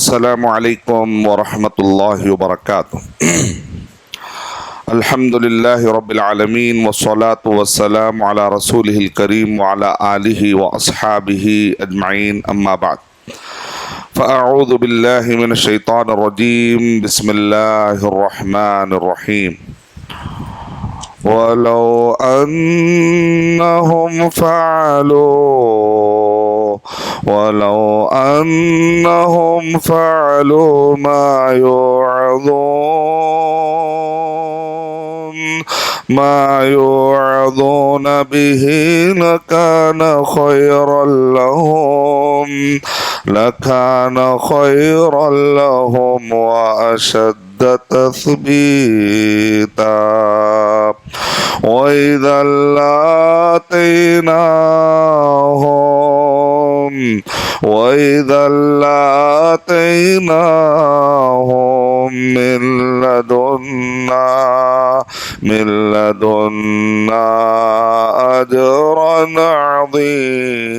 السلام علیکم ورحمۃ اللہ وبرکاتہ۔ الحمد للہ رب العالمین والصلاة والسلام علی رسولہ الکریم وعلی آلہ واصحابہ اجمعین، اما بعد فاعوذ باللہ من الشیطان الرجیم، بسم اللہ الرحمن الرحیم۔ وَلَوْ أَنَّهُمْ فَعَلُوا مَا يُوعَظُونَ بِهِ لَكَانَ خَيْرًا لَهُمْ وَأَشَدَّ تَثْبِيتًا وَإِذًا لَّآتَيْنَاهُم من لدنا أجرا عظيما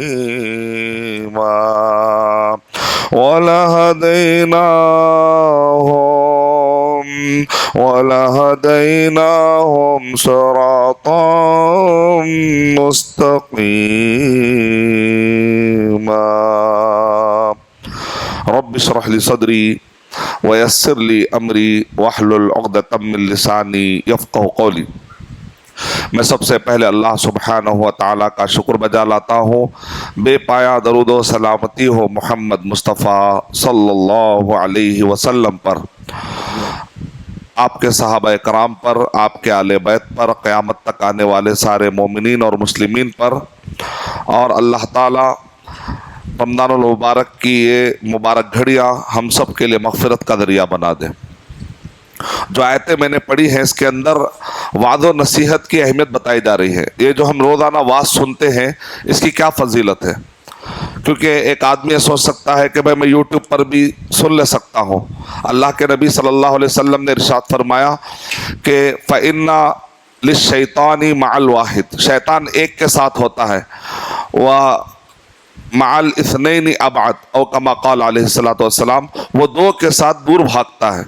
ولهديناهم صراطا مستقيما۔ رب اشرح لي صدري ويسر لي امری واحلل عقدۃ من لسانی یفقہوا قولی۔ میں سب سے پہلے اللہ سبحانہ و تعالیٰ کا شکر بجا لاتا ہوں، بے پایا درود و سلامتی ہو محمد مصطفیٰ صلی اللہ علیہ وسلم پر، آپ کے صحابہ کرام پر، آپ کے آل بیت پر، قیامت تک آنے والے سارے مومنین اور مسلمین پر، اور اللہ تعالیٰ رمضان المبارک کی یہ مبارک گھڑیاں ہم سب کے لیے مغفرت کا ذریعہ بنا دیں۔ جو آیتیں میں نے پڑھی ہیں اس کے اندر وعظ و نصیحت کی اہمیت بتائی جا رہی ہے۔ یہ جو ہم روزانہ وعظ سنتے ہیں اس کی کیا فضیلت ہے؟ کیونکہ ایک آدمی یہ سوچ سکتا ہے کہ بھائی میں یوٹیوب پر بھی سن لے سکتا ہوں۔ اللہ کے نبی صلی اللہ علیہ وسلم نے ارشاد فرمایا کہ فَإِنَّ لِلشَّيْطَانِ مَعَ الْوَاحِدِ، شیطان ایک کے ساتھ ہوتا ہے، مع الاثنین ابعد، او کما قال علیہ الصلوۃ والسلام، وہ دو کے ساتھ دور بھاگتا ہے۔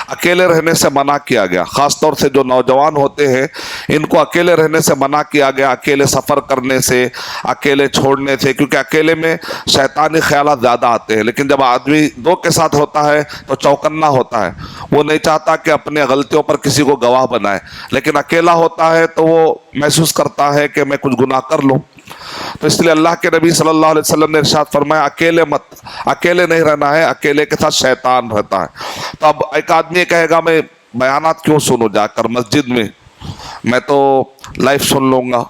اکیلے رہنے سے منع کیا گیا، خاص طور سے جو نوجوان ہوتے ہیں ان کو اکیلے رہنے سے منع کیا گیا، اکیلے سفر کرنے سے، اکیلے چھوڑنے سے، کیونکہ اکیلے میں شیطانی خیالات زیادہ آتے ہیں۔ لیکن جب آدمی دو کے ساتھ ہوتا ہے تو چوکنا ہوتا ہے، وہ نہیں چاہتا کہ اپنے غلطیوں پر کسی کو گواہ بنائے، لیکن اکیلا ہوتا ہے تو وہ محسوس کرتا ہے کہ میں کچھ گناہ کر لوں۔ تو اس لیے اللہ کے نبی صلی اللہ علیہ وسلم نے ارشاد فرمایا اکیلے نہیں رہنا ہے، اکیلے کے ساتھ شیطان رہتا ہے۔ تو اب ایک آدمی کہے گا میں بیانات کیوں سنوں جا کر مسجد میں تو لائیو سن لوں گا،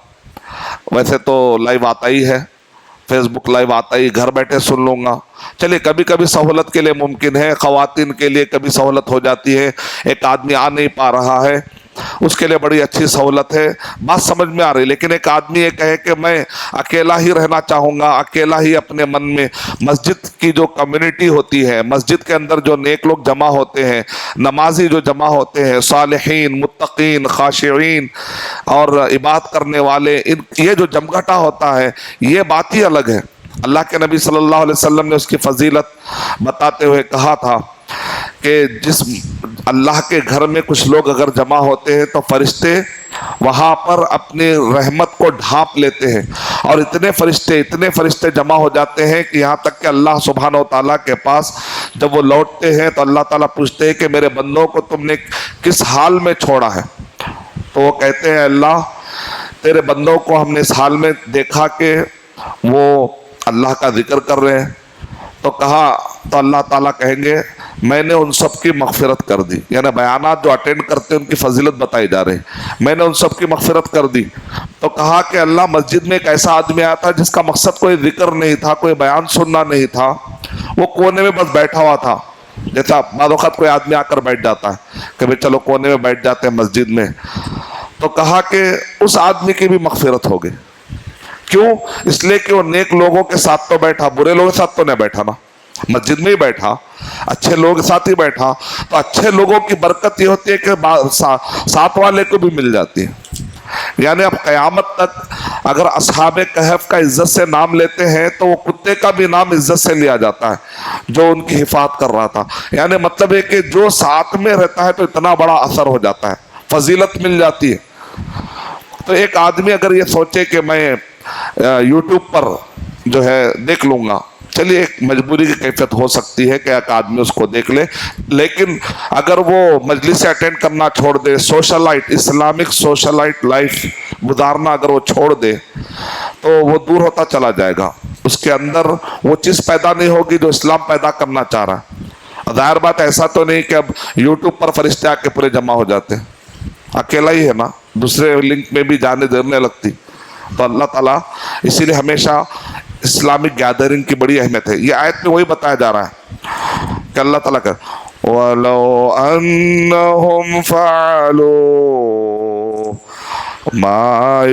ویسے تو لائیو آتا ہی ہے، فیس بک لائیو آتا ہی، گھر بیٹھے سن لوں گا۔ چلیے کبھی کبھی سہولت کے لیے ممکن ہے، خواتین کے لیے کبھی سہولت ہو جاتی ہے، ایک آدمی آ نہیں پا رہا ہے اس کے لیے بڑی اچھی سہولت ہے، بات سمجھ میں آ رہی۔ لیکن ایک آدمی یہ کہے کہ میں اکیلا ہی رہنا چاہوں گا، اکیلا ہی اپنے من میں، مسجد کی جو کمیونٹی ہوتی ہے، مسجد کے اندر جو نیک لوگ جمع ہوتے ہیں، نمازی جو جمع ہوتے ہیں، صالحین، متقین، خاشعین اور عبادت کرنے والے، یہ جو جمگھٹا ہوتا ہے یہ بات ہی الگ ہے۔ اللہ کے نبی صلی اللہ علیہ وسلم نے اس کی فضیلت بتاتے ہوئے کہا تھا کہ جس اللہ کے گھر میں کچھ لوگ اگر جمع ہوتے ہیں تو فرشتے وہاں پر اپنی رحمت کو ڈھانپ لیتے ہیں، اور اتنے فرشتے جمع ہو جاتے ہیں کہ یہاں تک کہ اللہ سبحانہ و تعالیٰ کے پاس جب وہ لوٹتے ہیں تو اللہ تعالیٰ پوچھتے ہیں کہ میرے بندوں کو تم نے کس حال میں چھوڑا ہے؟ تو وہ کہتے ہیں اللہ تیرے بندوں کو ہم نے اس حال میں دیکھا کہ وہ اللہ کا ذکر کر رہے ہیں۔ تو اللہ تعالیٰ کہیں گے میں نے ان سب کی مغفرت کر دی، یعنی بیانات جو اٹینڈ کرتے ہیں ان کی فضیلت بتائی جا رہی، میں نے ان سب کی مغفرت کر دی۔ تو کہا کہ اللہ مسجد میں ایک ایسا آدمی آیا تھا جس کا مقصد کوئی ذکر نہیں تھا، کوئی بیان سننا نہیں تھا، وہ کونے میں بس بیٹھا ہوا تھا، جیسا بعض وقت کوئی آدمی آ کر بیٹھ جاتا ہے کہ بھئی چلو کونے میں بیٹھ جاتے ہیں مسجد میں۔ تو کہا کہ اس آدمی کی بھی مغفرت ہوگی۔ کیوں؟ اس لیے کہ وہ نیک لوگوں کے ساتھ تو بیٹھا، برے لوگوں کے ساتھ تو نہیں بیٹھا نا، مسجد میں ہی بیٹھا، اچھے لوگوں کے ساتھ ہی بیٹھا۔ تو اچھے لوگوں کی برکت یہ ہوتی ہے کہ ساتھ والے کو بھی مل جاتی ہے۔ یعنی اب قیامت تک اگر اصحاب کہف کا عزت سے نام لیتے ہیں تو وہ کتے کا بھی نام عزت سے لیا جاتا ہے جو ان کی حفاظت کر رہا تھا. یعنی مطلب ہے کہ جو ساتھ میں رہتا ہے تو اتنا بڑا اثر ہو جاتا ہے, فضیلت مل جاتی ہے. تو ایک آدمی اگر یہ سوچے کہ میں یوٹیوب پر جو ہے دیکھ لوں گا, چلیے ایک مجبوری کی کیفیت ہو سکتی ہے کہ ایک آدمی اس کو دیکھ لے, لیکن اگر وہ مجلس سے اٹینڈ کرنا چھوڑ دے, سوشلائٹ اسلامک سوشلائٹ لائف گزارنا اگر وہ چھوڑ دے تو وہ دور ہوتا چلا جائے گا. اس کے اندر وہ چیز پیدا نہیں ہوگی جو اسلام پیدا کرنا چاہ رہا ہے. ظاہر بات ایسا تو نہیں کہ اب یوٹیوب پر فرشتے آ کے پورے جمع ہو جاتے ہیں, اکیلا ہی ہے نا, دوسرے لنک میں بھی جانے دینے لگتی. تو اللہ تعالیٰ اسی لیے ہمیشہ اسلامک گیدرنگ کی بڑی اہمیت ہے. یہ آیت میں وہی بتایا جا رہا ہے کہ اللہ تعالیٰ کا وَلَوْ أَنَّهُمْ فَعَلُوا مَا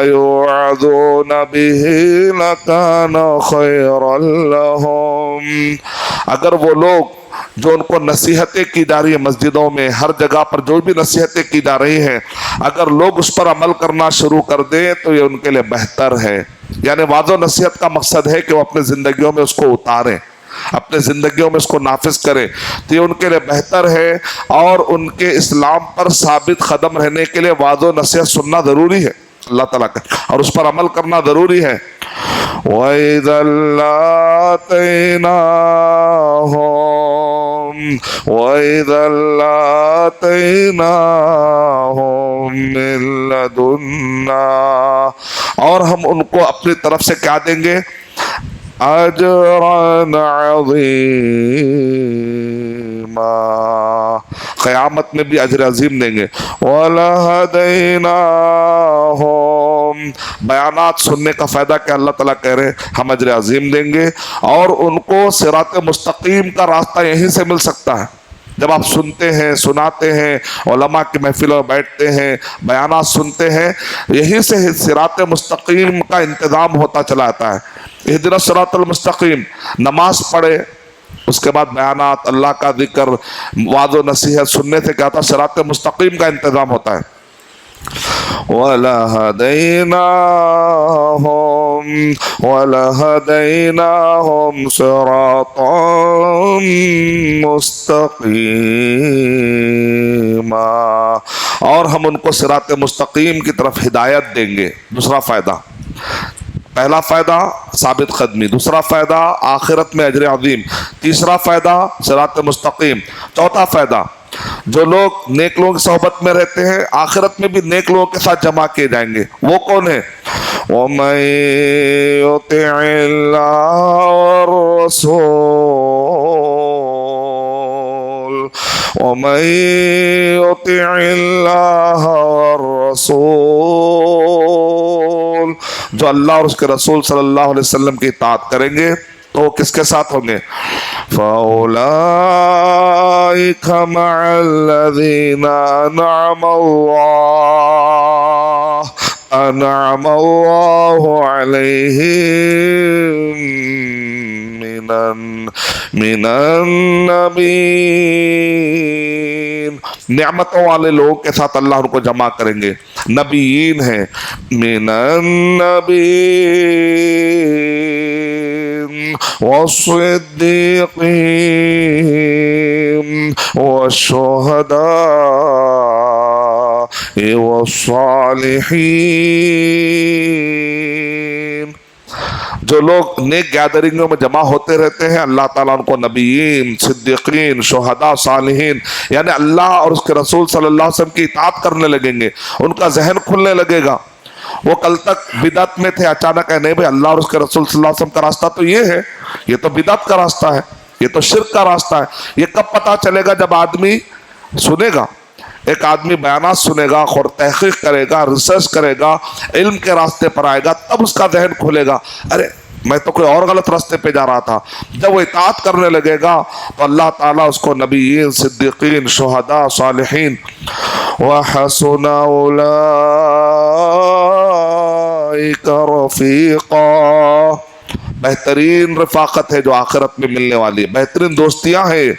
يُوعَظُونَ بِهِ لَكَانَ خَيْرًا لَهُمْ. اگر وہ لوگ جو ان کو نصیحتیں کی جا رہی ہیں مسجدوں میں, ہر جگہ پر جو بھی نصیحتیں کی جا رہی ہیں, اگر لوگ اس پر عمل کرنا شروع کر دیں تو یہ ان کے لیے بہتر ہے. یعنی وعظ و نصیحت کا مقصد ہے کہ وہ اپنے زندگیوں میں اس کو اتاریں, اپنے زندگیوں میں اس کو نافذ کریں, تو یہ ان کے لیے بہتر ہے. اور ان کے اسلام پر ثابت قدم رہنے کے لیے وعظ و نصیحت سننا ضروری ہے اللہ تعالیٰ کا, اور اس پر عمل کرنا ضروری ہے. وَإِذَا لَّآتَيْنَاهُم مِّن لَّدُنَّا, اور ہم ان کو اپنی طرف سے کیا دیں گے, اجرا عظیما, قیامت میں بھی اجر عظیم دیں گے. وَلَهَدَيْنَاهُمْ, بیانات سننے کا فائدہ کیا, اللہ تعالیٰ کہہ رہے ہم اجر عظیم دیں گے, اور ان کو صراط مستقیم کا راستہ یہیں سے مل سکتا ہے. جب آپ سنتے ہیں, سناتے ہیں, علماء کی محفلوں میں بیٹھتے ہیں, بیانات سنتے ہیں, یہیں سے صراط مستقیم کا انتظام ہوتا چلا آتا ہے. اہدنا الصراط المستقیم, نماز پڑھے, اس کے بعد بیانات, اللہ کا ذکر, وعظ و نصیحت سننے سے کیا ہوتا ہے, صراط مستقیم کا انتظام ہوتا ہے. وَلَهَدَيْنَاهُمْ صِرَاطًا مُسْتَقِيمًا, اور ہم ان کو صراط مستقیم کی طرف ہدایت دیں گے. دوسرا فائدہ, پہلا فائدہ ثابت قدمی, دوسرا فائدہ آخرت میں اجر عظیم, تیسرا فائدہ صراط مستقیم, چوتھا فائدہ جو لوگ نیک لوگوں کی صحبت میں رہتے ہیں آخرت میں بھی نیک لوگوں کے ساتھ جمع کیے جائیں گے. وہ کون ہے, وَمَن يُطِعِ اللَّهَ وَالرَّسُولَ وَمَن يُطِعِ اللَّهَ وَالرَّسُولَ, جو اللہ اور اس کے رسول صلی اللہ علیہ وسلم کی اطاعت کریں گے تو وہ کس کے ساتھ ہوں گے, فَأُولَئِكَ مَعَ الَّذِينَ أَنْعَمَ اللَّهُ عَلَيْهِمْ مِنَ النَّبِيِّينَ, نعمتوں والے لوگوں کے ساتھ اللہ ان کو جمع کریں گے. نبیین ہیں, مِنَ النَّبِيِّينَ وَالصِّدِّيقِينَ وَالشُّهَدَاءِ وَالصَّالِحِينَ. جو لوگ نیک گیدرنگوں میں جمع ہوتے رہتے ہیں اللہ تعالیٰ ان کو نبیین, صدیقین, شہداء, صالحین, یعنی اللہ اور اس کے رسول صلی اللہ علیہ وسلم کی اطاعت کرنے لگیں گے. ان کا ذہن کھلنے لگے گا. وہ کل تک بدعت میں تھے, اچانک ہے نہیں بھائی اللہ اور اس کے رسول صلی اللہ علیہ وسلم کا راستہ تو یہ ہے, یہ تو بدعت کا راستہ ہے, یہ تو شرک کا راستہ ہے. یہ کب پتا چلے گا, جب آدمی سنے گا, ایک آدمی بیانات سنے گا, اور تحقیق کرے گا, ریسرچ کرے گا, علم کے راستے پر آئے گا, تب اس کا ذہن کھلے گا, ارے میں تو کوئی اور غلط راستے پہ جا رہا تھا. جب وہ اطاعت کرنے لگے گا تو اللہ تعالیٰ اس کو نبیین, صدیقین, شہداء, صالحین, وَحَسُنَ أُولَئِكَ رَفِيقًا, بہترین رفاقت ہے جو آخرت میں ملنے والی ہے. بہترین دوستیاں ہیں,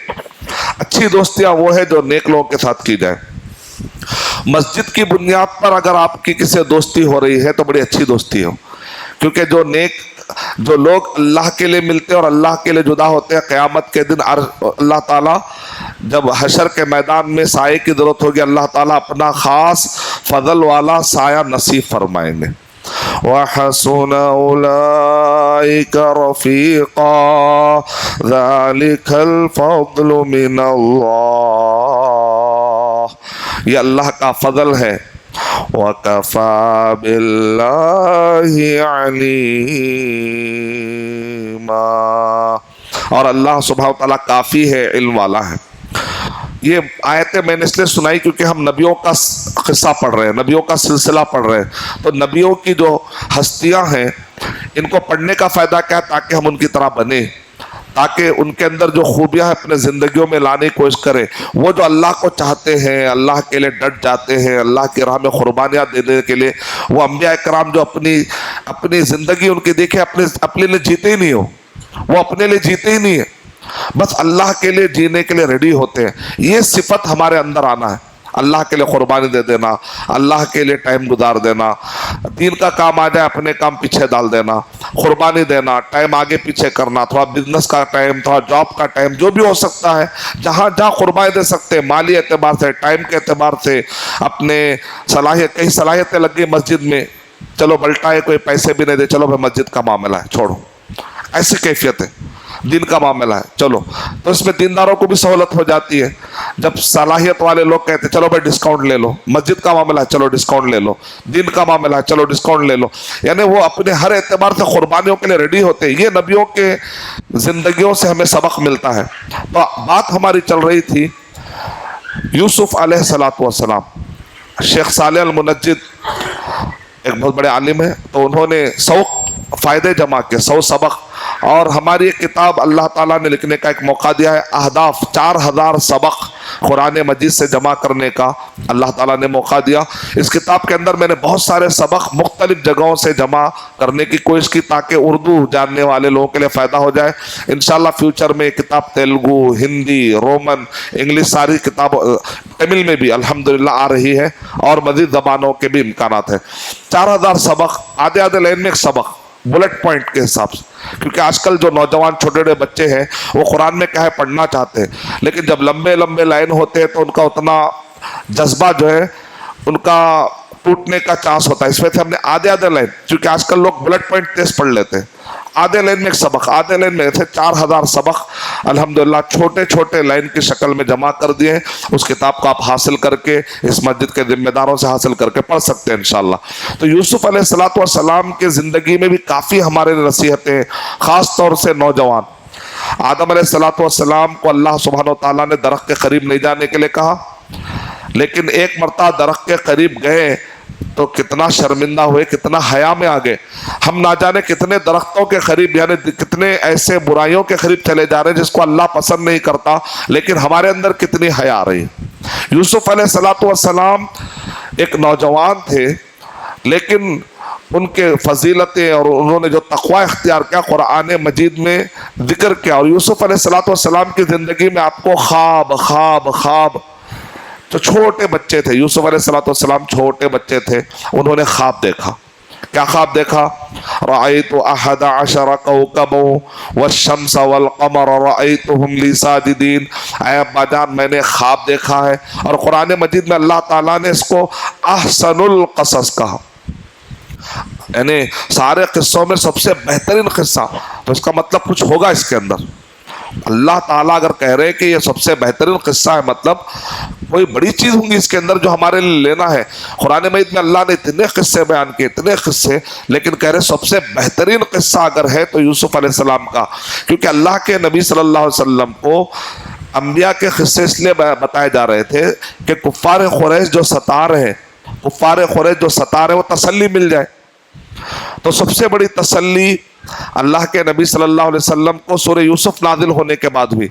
اچھی دوستیاں وہ ہے جو نیک لوگوں کے ساتھ کی جائے. مسجد کی بنیاد پر اگر آپ کی کسی دوستی ہو رہی ہے تو بڑی اچھی دوستی ہو، کیونکہ جو لوگ اللہ کے لیے ملتے ہیں اور اللہ کے لیے جدا ہوتے ہیں، قیامت کے دن اللہ تعالیٰ جب حشر کے میدان میں سائے کی ضرورت ہوگی، اللہ تعالیٰ اپنا خاص فضل والا سایہ نصیب فرمائیں گے۔ وَحَسُنَ أُولَئِكَ رَفِيقًا ذَلِكَ الْفَضْلُ مِنَ اللَّهِ، یہ اللہ کا فضل ہے۔ وَكَفَى بِاللَّهِ عَلِيمًا، اور اللہ سبحانہ وتعالیٰ کافی ہے، علم والا ہے۔ یہ آیتیں میں نے اس لیے سنائی کیونکہ ہم نبیوں کا قصہ پڑھ رہے ہیں، نبیوں کا سلسلہ پڑھ رہے ہیں، تو نبیوں کی جو ہستیاں ہیں ان کو پڑھنے کا فائدہ کیا ہے؟ تاکہ ہم ان کی طرح بنیں، تاکہ ان کے اندر جو خوبیاں ہیں اپنے زندگیوں میں لانے کی کوشش کریں۔ وہ جو اللہ کو چاہتے ہیں، اللہ کے لیے ڈٹ جاتے ہیں، اللہ کی راہ میں قربانیاں دینے کے لیے، وہ انبیاء کرام جو اپنی زندگی ان کی دیکھیں اپنے لیے جیتے ہی نہیں ہو، وہ اپنے لیے جیتے ہی نہیں ہے، بس اللہ کے لیے جینے کے لیے ریڈی ہوتے ہیں۔ یہ صفت ہمارے اندر آنا ہے، اللہ کے لیے قربانی دے دینا، اللہ کے لیے ٹائم گزار دینا، دین کا کام آ جائے اپنے کام پیچھے ڈال دینا، قربانی دینا، ٹائم آگے پیچھے کرنا، تھوڑا بزنس کا ٹائم، تھوڑا جاب کا ٹائم، جو بھی ہو سکتا ہے، جہاں قربانی دے سکتے ہیں، مالی اعتبار سے، ٹائم کے اعتبار سے، اپنے کئی صلاحیتیں لگ گئی مسجد میں، چلو بلٹا ہے، کوئی پیسے بھی نہیں دے، چلو بھائی مسجد کا معاملہ ہے چھوڑو، ایسی کیفیت ہے، دین کا معاملہ ہے چلو، تو اس میں دینداروں کو بھی سہولت ہو جاتی ہے۔ جب صلاحیت والے لوگ کہتے ہیں چلو بھائی ڈسکاؤنٹ لے لو، مسجد کا معاملہ ہے چلو ڈسکاؤنٹ لے لو، دین کا معاملہ ہے چلو ڈسکاؤنٹ لے لو، یعنی وہ اپنے ہر اعتبار سے قربانیوں کے لیے ریڈی ہوتے ہیں۔ یہ نبیوں کے زندگیوں سے ہمیں سبق ملتا ہے۔ تو بات ہماری چل رہی تھی یوسف علیہ السلام، شیخ صالح المنجد ایک بہت بڑے عالم ہیں، تو انہوں نے 100 فائدے جمع کیے، 100 سبق، اور ہماری ایک کتاب اللہ تعالیٰ نے لکھنے کا ایک موقع دیا ہے، اہداف 4000 سبق قرآن مجید سے جمع کرنے کا اللہ تعالیٰ نے موقع دیا۔ اس کتاب کے اندر میں نے بہت سارے سبق مختلف جگہوں سے جمع کرنے کی کوشش کی تاکہ اردو جاننے والے لوگوں کے لیے فائدہ ہو جائے۔ انشاءاللہ فیوچر میں کتاب تیلگو، ہندی، رومن، انگلش، ساری کتاب، تمل میں بھی الحمدللہ آ رہی ہے، اور مزید زبانوں کے بھی امکانات ہیں۔ 4000 سبق، آدھے لائن میں ایک سبق، بلٹ پوائنٹ کے حساب سے، کیونکہ آج کل جو نوجوان چھوٹے بچے ہیں وہ قرآن میں کیا ہے پڑھنا چاہتے ہیں، لیکن جب لمبے لائن ہوتے ہیں تو ان کا اتنا جذبہ جو ہے ان کا ٹوٹنے کا چانس ہوتا ہے۔ اس وجہ سے ہم نے آدھے لائن، کیونکہ آج کل لوگ بلٹ پوائنٹ تیز پڑھ لیتے ہیں، آدھے لائن میں ایک سبق، آدھے لائن میں ایسے 4000 سبق الحمدللہ چھوٹے لائن کی شکل میں جمع کر دیے ہیں۔ اس کتاب کو آپ حاصل کر کے اس مسجد کے ذمہ داروں سے حاصل کر کے پڑھ سکتے ہیں انشاءاللہ۔ تو یوسف علیہ السلام کے زندگی میں بھی کافی ہمارے نصیحتیں، خاص طور سے نوجوان۔ آدم علیہ السلام کو اللہ سبحانہ وتعالیٰ نے درخت کے قریب نہیں جانے کے لیے کہا، لیکن ایک مرتبہ درخت کے قریب گئے تو کتنا شرمندہ ہوئے، کتنا حیا میں آ گئے۔ ہم نہ جانے کتنے درختوں کے قریب، یعنی کتنے ایسے برائیوں کے قریب چلے جا رہے ہیں جس کو اللہ پسند نہیں کرتا، لیکن ہمارے اندر کتنی حیا آ رہی ہے۔ یوسف علیہ السلام ایک نوجوان تھے، لیکن ان کے فضیلتیں اور انہوں نے جو تقوی اختیار کیا قرآن مجید میں ذکر کیا۔ اور یوسف علیہ السلام کی زندگی میں آپ کو خواب تو چھوٹے بچے تھے، یوسف علیہ السلام چھوٹے بچے تھے، انہوں نے خواب دیکھا۔ کیا خواب دیکھا؟ رأیت 11 کوكبا والشمس والقمر رأیتهم لی ساجدین، اے ابا جان میں نے خواب دیکھا ہے، اور قرآن مجید میں اللہ تعالیٰ نے اس کو احسن القصص کہا، یعنی سارے قصوں میں سب سے بہترین قصہ، تو اس کا مطلب کچھ ہوگا اس کے اندر۔ اللہ تعالیٰ اگر کہہ رہے کہ یہ سب سے بہترین قصہ ہے، مطلب کوئی بڑی چیز ہوں گی اس کے اندر جو ہمارے لیے لینا ہے۔ قرآن مجید میں اللہ نے اتنے قصے بیان کیے، اتنے قصے، لیکن کہہ رہے سب سے بہترین قصہ اگر ہے تو یوسف علیہ السلام کا، کیونکہ اللہ کے نبی صلی اللہ علیہ وسلم کو انبیاء کے قصے اس لیے بتائے جا رہے تھے کہ کفار قریش جو ستا رہے وہ تسلی مل جائے۔ تو سب سے بڑی تسلی اللہ کے نبی صلی اللہ علیہ وسلم کو سورہ یوسف نازل ہونے کے بعد ہوئی،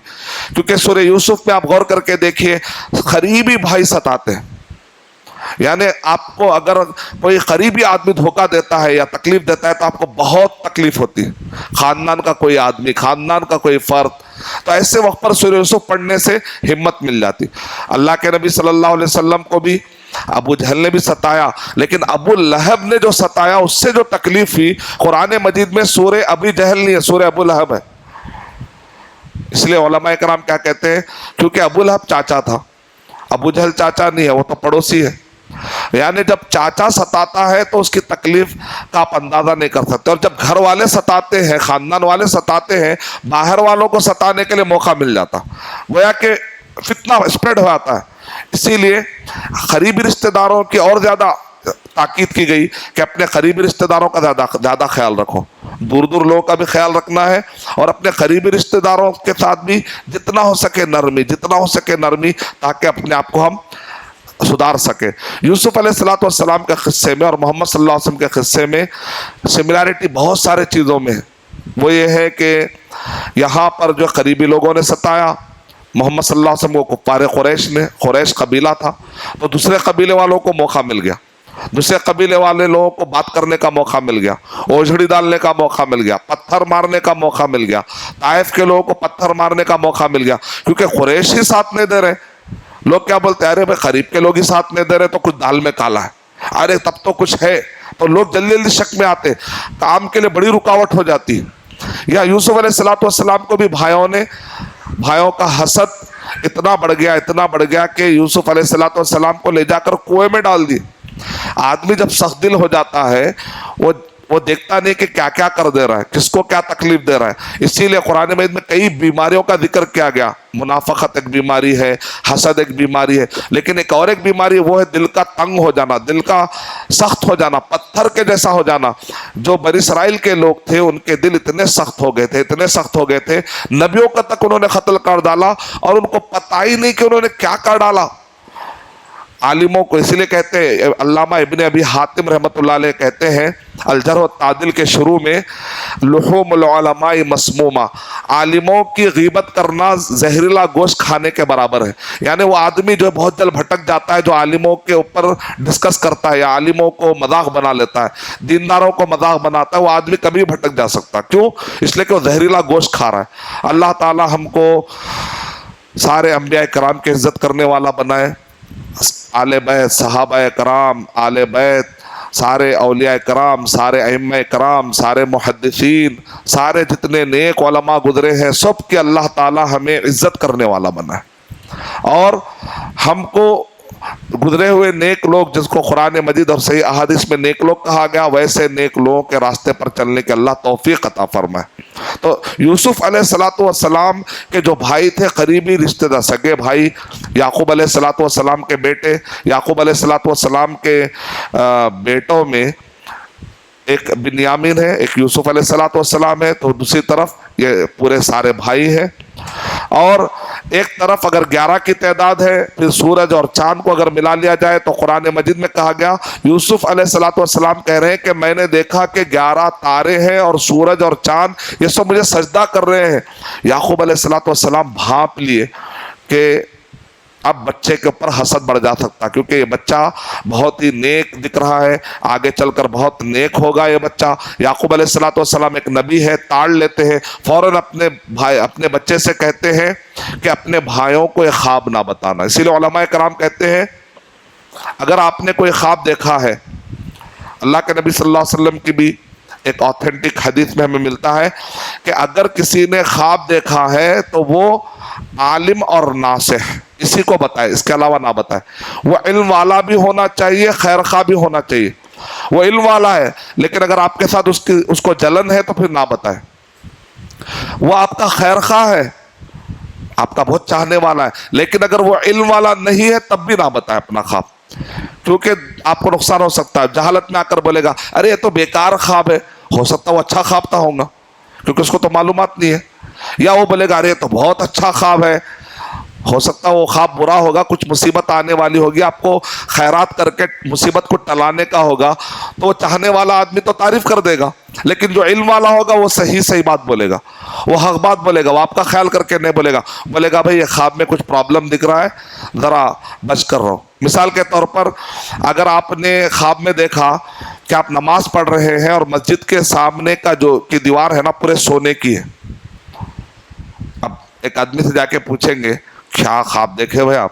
کیونکہ سورہ یوسف میں آپ غور کر کے دیکھیے قریبی بھائی ستاتے ہیں، یعنی آپ کو اگر کوئی قریبی آدمی دھوکہ دیتا ہے یا تکلیف دیتا ہے تو آپ کو بہت تکلیف ہوتی ہے، خاندان کا کوئی آدمی، خاندان کا کوئی فرد، تو ایسے وقت پر سورہ یوسف پڑھنے سے ہمت مل جاتی۔ اللہ کے نبی صلی اللہ علیہ وسلم کو بھی ابو جہل نے بھی ستایا، لیکن ابو لہب نے جو ستایا اس سے جو تکلیف ہوئی، قرآن مجید میں سورہ ابی جہل نہیں ہے، سورہ ابو لہب ہے۔ اس لیے علماء کرام کیا کہتے ہیں، کیونکہ ابو لہب چاچا تھا، ابو جہل چاچا نہیں ہے، وہ تو پڑوسی ہے، یعنی جب چاچا ستاتا ہے تو اس کی تکلیف کا آپ اندازہ نہیں کر سکتے، اور جب گھر والے ستاتے ہیں، خاندان والے ستاتے ہیں، باہر والوں کو ستانے کے لیے موقع مل جاتا، گویا کہ فتنہ اسپریڈ ہو جاتا ہے۔ اسی لیے قریبی رشتہ داروں کی اور زیادہ تاکید کی گئی کہ اپنے قریبی رشتہ داروں کا زیادہ خیال رکھو، دور دور لوگوں کا بھی خیال رکھنا ہے، اور اپنے قریبی رشتہ داروں کے ساتھ بھی جتنا ہو سکے نرمی، تاکہ اپنے آپ کو ہم سدھار سکے۔ یوسف علیہ السلام کے قصے میں اور محمد صلی اللہ علیہ وسلم کے قصے میں سملیرٹی بہت سارے چیزوں میں ہے۔ وہ یہ ہے کہ یہاں پر جو قریبی لوگوں نے ستایا محمد صلی اللہ علیہ وسلم کو، کفار قریش قبیلہ تھا، تو دوسرے قبیلے والوں کو موقع مل گیا، دوسرے قبیلے والے لوگوں کو بات کرنے کا موقع مل گیا، اوجھڑی ڈالنے کا موقع مل گیا، پتھر مارنے کا موقع مل گیا، طائف کے لوگوں کو پتھر مارنے کا موقع مل گیا، کیونکہ قریش ہی ساتھ نہیں دے رہے۔ لوگ کیا بولتے ہیں، ارے بھائی قریب کے لوگ ہی ساتھ نہیں دے رہے تو کچھ دال میں کالا ہے، ارے تب تو کچھ ہے، تو لوگ جلدی جلدی شک میں آتے، کام کے لیے بڑی رکاوٹ ہو جاتی ہے۔ یا یوسف علیہ السلام کو بھی بھائیوں کا حسد اتنا بڑھ گیا کہ یوسف علیہ السلام کو لے جا کر کنویں میں ڈال دی۔ آدمی جب سخت دل ہو جاتا ہے وہ دیکھتا نہیں کہ کیا کیا کر دے رہا ہے، کس کو کیا تکلیف دے رہا ہے۔ اسی لیے قرآن مجید میں کئی بیماریوں کا ذکر کیا گیا، منافقت ایک بیماری ہے، حسد ایک بیماری ہے، لیکن ایک اور بیماری وہ ہے دل کا تنگ ہو جانا، دل کا سخت ہو جانا، پتھر کے جیسا ہو جانا۔ جو بنی اسرائیل کے لوگ تھے ان کے دل اتنے سخت ہو گئے تھے، نبیوں کا تک انہوں نے قتل کر ڈالا اور ان کو پتہ ہی نہیں کہ انہوں نے کیا کر ڈالا۔ عالموں کو اسی لیے کہتے ہیں، علامہ ابن ابی حاتم رحمۃ اللہ علیہ کہتے ہیں الجرح والتعدیل کے شروع میں، لحوم العلماء مسمومہ، عالموں کی غیبت کرنا زہریلا گوشت کھانے کے برابر ہے۔ یعنی وہ آدمی جو بہت جلد بھٹک جاتا ہے، جو عالموں کے اوپر ڈسکس کرتا ہے یا عالموں کو مذاق بنا لیتا ہے، دینداروں کو مذاق بناتا ہے، وہ آدمی کبھی بھٹک جا سکتا۔ کیوں؟ اس لیے کہ وہ زہریلا گوشت کھا رہا ہے۔ اللہ تعالی ہم کو سارے انبیاء کرام کی عزت کرنے والا بنائے، آل بیت، صحابہ کرام، آل بیت، سارے اولیاء کرام، سارے ائمہ کرام، سارے محدثین، سارے جتنے نیک علماء گزرے ہیں، سب کے اللہ تعالی ہمیں عزت کرنے والا بنا ہے، اور ہم کو گزرے ہوئے نیک لوگ، جس کو قرآن مجید اور صحیح احادیث میں نیک لوگ کہا گیا، ویسے نیک لوگوں کے راستے پر چلنے کے اللہ توفیق عطا فرمائے۔ تو یوسف علیہ السلام کے جو بھائی تھے، قریبی رشتہ دار، سگے بھائی، یعقوب علیہ السلام کے بیٹے، یعقوب علیہ السلام کے بیٹوں میں ایک بنیامین ہے، ایک یوسف علیہ السلام ہے، تو دوسری طرف یہ پورے سارے بھائی ہیں۔ اور ایک طرف اگر 11 کی تعداد ہے، پھر سورج اور چاند کو اگر ملا لیا جائے تو قرآن مجید میں کہا گیا، یوسف علیہ السلام کہہ رہے ہیں کہ میں نے دیکھا کہ 11 تارے ہیں اور سورج اور چاند یہ سب مجھے سجدہ کر رہے ہیں۔ یعقوب علیہ السلام بھانپ لیے کہ اب بچے کے اوپر حسد بڑھ جا سکتا، کیونکہ یہ بچہ بہت ہی نیک دکھ رہا ہے، آگے چل کر بہت نیک ہوگا یہ بچہ۔ یعقوب علیہ السلام ایک نبی ہے، تاڑ لیتے ہیں، فوراً اپنے بچے سے کہتے ہیں کہ اپنے بھائیوں کو یہ خواب نہ بتانا۔ اسی لیے علماء کرام کہتے ہیں اگر آپ نے کوئی خواب دیکھا ہے، اللہ کے نبی صلی اللہ علیہ وسلم کی بھی ایک آتھینٹک حدیث میں ہمیں ملتا ہے کہ اگر کسی نے خواب دیکھا ہے تو وہ عالم اور ناصح اسی کو بتائے، اس کے علاوہ نہ بتائے۔ وہ علم والا بھی ہونا چاہیے، خیر خواہ بھی ہونا چاہیے۔ وہ علم والا ہے لیکن اگر آپ کے ساتھ اس کو جلن ہے تو پھر نہ بتائے۔ وہ آپ کا خیر خواہ ہے، آپ کا بہت چاہنے والا ہے، لیکن اگر وہ علم والا نہیں ہے تب بھی نہ بتائے اپنا خواب، کیونکہ آپ کو نقصان ہو سکتا ہے۔ جہالت میں آ کر بولے گا ارے یہ تو بیکار خواب ہے، ہو سکتا ہے وہ اچھا خواب تھا ہوگا، کیونکہ اس کو تو معلومات نہیں ہے۔ یا وہ بولے گا ارے یہ تو بہت اچھا خواب ہے، ہو سکتا ہے وہ خواب برا ہوگا، کچھ مصیبت آنے والی ہوگی، آپ کو خیرات کر کے مصیبت کو ٹلانے کا ہوگا، تو وہ چاہنے والا آدمی تو تعریف کر دے گا، لیکن جو علم والا ہوگا وہ صحیح بات بولے گا، وہ حق بات بولے گا، وہ آپ کا خیال کر کے نہیں بولے گا، بولے گا بھائی یہ خواب میں کچھ پرابلم دکھ رہا ہے، ذرا بچ کر رہو۔ مثال کے طور پر اگر آپ نے خواب میں دیکھا کہ آپ نماز پڑھ رہے ہیں اور مسجد کے سامنے کی دیوار ہے نا پورے سونے کی ہے، اب ایک آدمی سے جا کے پوچھیں گے کیا خواب دیکھے ہوئے آپ؟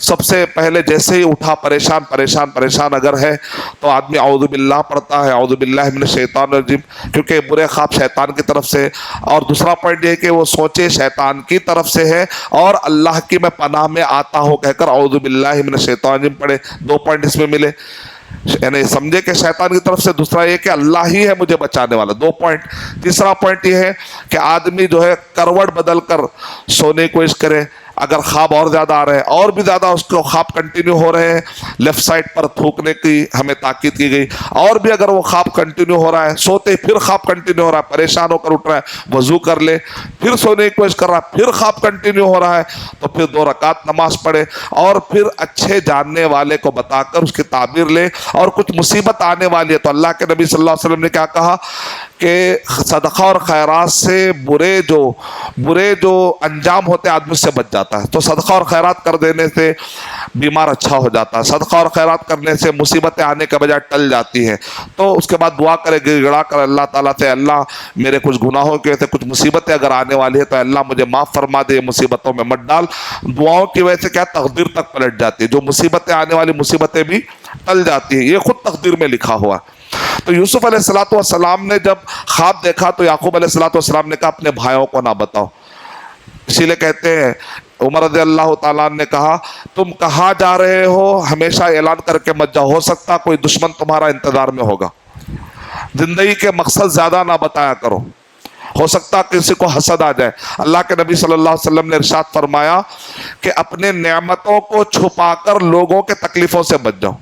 سب سے پہلے جیسے ہی اٹھا پریشان پریشان پریشان اگر ہے تو آدمی اعوذ باللہ پڑھتا ہے، اعوذ باللہ من الشیطان الرجیم، کیونکہ برے خواب شیطان کی طرف سے، اور دوسرا پوائنٹ یہ کہ وہ سوچے شیطان کی طرف سے ہے، اور اللہ کی میں پناہ میں آتا ہوں کہہ کر اعوذ باللہ من الشیطان الرجیم پڑھے. 2 پوائنٹ اس میں ملے، یعنی سمجھے کہ شیطان کی طرف سے، دوسرا یہ کہ اللہ ہی ہے مجھے بچانے والا. 2 پوائنٹ. تیسرا پوائنٹ یہ ہے کہ آدمی جو ہے کروٹ بدل کر سونے کی کوشش کرے. اگر خواب اور زیادہ آ رہے ہیں، اور بھی زیادہ اس کو خواب کنٹینیو ہو رہے ہیں، لیفٹ سائڈ پر تھوکنے کی ہمیں تاکید کی گئی، اور بھی اگر وہ خواب کنٹینیو ہو رہا ہے، سوتے پھر خواب کنٹینیو ہو رہا ہے، پریشان ہو کر اٹھ رہا ہے، وضو کر لے، پھر سونے کی کوشش کر رہا ہے، پھر خواب کنٹینیو ہو رہا ہے، تو پھر 2 رکعت نماز پڑھے، اور پھر اچھے جاننے والے کو بتا کر اس کی تعبیر لے. اور کچھ مصیبت آنے والی ہے تو اللہ کے نبی صلی اللہ علیہ وسلم نے کیا کہا کہ صدقہ اور خیرات سے برے جو انجام ہوتے آدمی سے بچ جاتا ہے. تو صدقہ اور خیرات کر دینے سے بیمار اچھا ہو جاتا ہے، صدقہ اور خیرات کرنے سے مصیبتیں آنے کے بجائے ٹل جاتی ہیں. تو اس کے بعد دعا کرے، گڑ گڑا کر اللہ تعالیٰ سے، اللہ میرے کچھ گناہوں کی وجہ سے کچھ مصیبتیں اگر آنے والی ہے تو اللہ مجھے معاف فرما دے، مصیبتوں میں مت ڈال. دعاؤں کی وجہ سے کیا تقدیر تک پلٹ جاتی ہے، جو مصیبتیں آنے والی مصیبتیں بھی ٹل جاتی ہیں، یہ خود تقدیر میں لکھا ہوا ہے. تو یوسف علیہ السلام نے جب خواب دیکھا تو یعقوب علیہ السلام نے کہا اپنے بھائیوں کو نہ بتاؤ. اسی لیے کہتے ہیں عمر رضی اللہ تعالیٰ نے کہا تم کہاں جا رہے ہو ہمیشہ اعلان کر کے مت جاؤ، ہو سکتا کوئی دشمن تمہارا انتظار میں ہوگا. زندگی کے مقصد زیادہ نہ بتایا کرو، ہو سکتا کسی کو حسد آ جائے. اللہ کے نبی صلی اللہ علیہ وسلم نے ارشاد فرمایا کہ اپنے نعمتوں کو چھپا کر لوگوں کے تکلیفوں سے بچ جاؤ.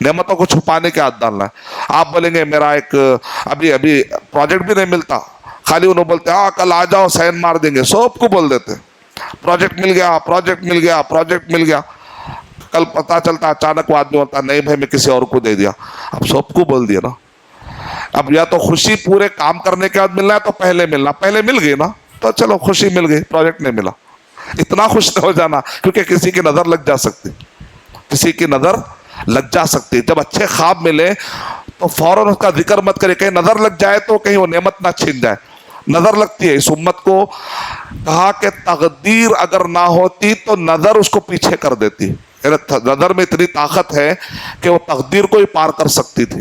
نعمتوں کو چھپانے کی عادت ڈالنا ہے. آپ بولیں گے میرا ایک ابھی پروجیکٹ بھی نہیں ملتا، خالی انہوں بولتے ہاں کل آ جاؤ سائن مار دیں گے، سب کو بول دیتے پروجیکٹ مل گیا، پروجیکٹ مل گیا، پروجیکٹ مل گیا. کل پتہ چلتا اچانک وہ آدمی ہوتا نہیں بھائی میں کسی اور کو دے دیا. اب سب کو بول دیا نا. اب یا تو خوشی پورے کام کرنے کے بعد ملنا ہے تو پہلے ملنا، پہلے مل گئی نا تو چلو خوشی مل گئی، پروجیکٹ نہیں ملا. اتنا خوش نہ ہو جانا کیونکہ کسی کی نظر لگ جا سکتی، کسی کی نظر لگ جا سکتی. جب اچھے خواب ملے تو فوراً اس کا ذکر مت کرے، کہیں نظر لگ جائے تو کہیں وہ نعمت نہ چھن جائے. نظر لگتی ہے. اس امت کو کہا کہ تقدیر اگر نہ ہوتی تو نظر اس کو پیچھے کر دیتی. نظر میں اتنی طاقت ہے کہ وہ تقدیر کو ہی پار کر سکتی تھی.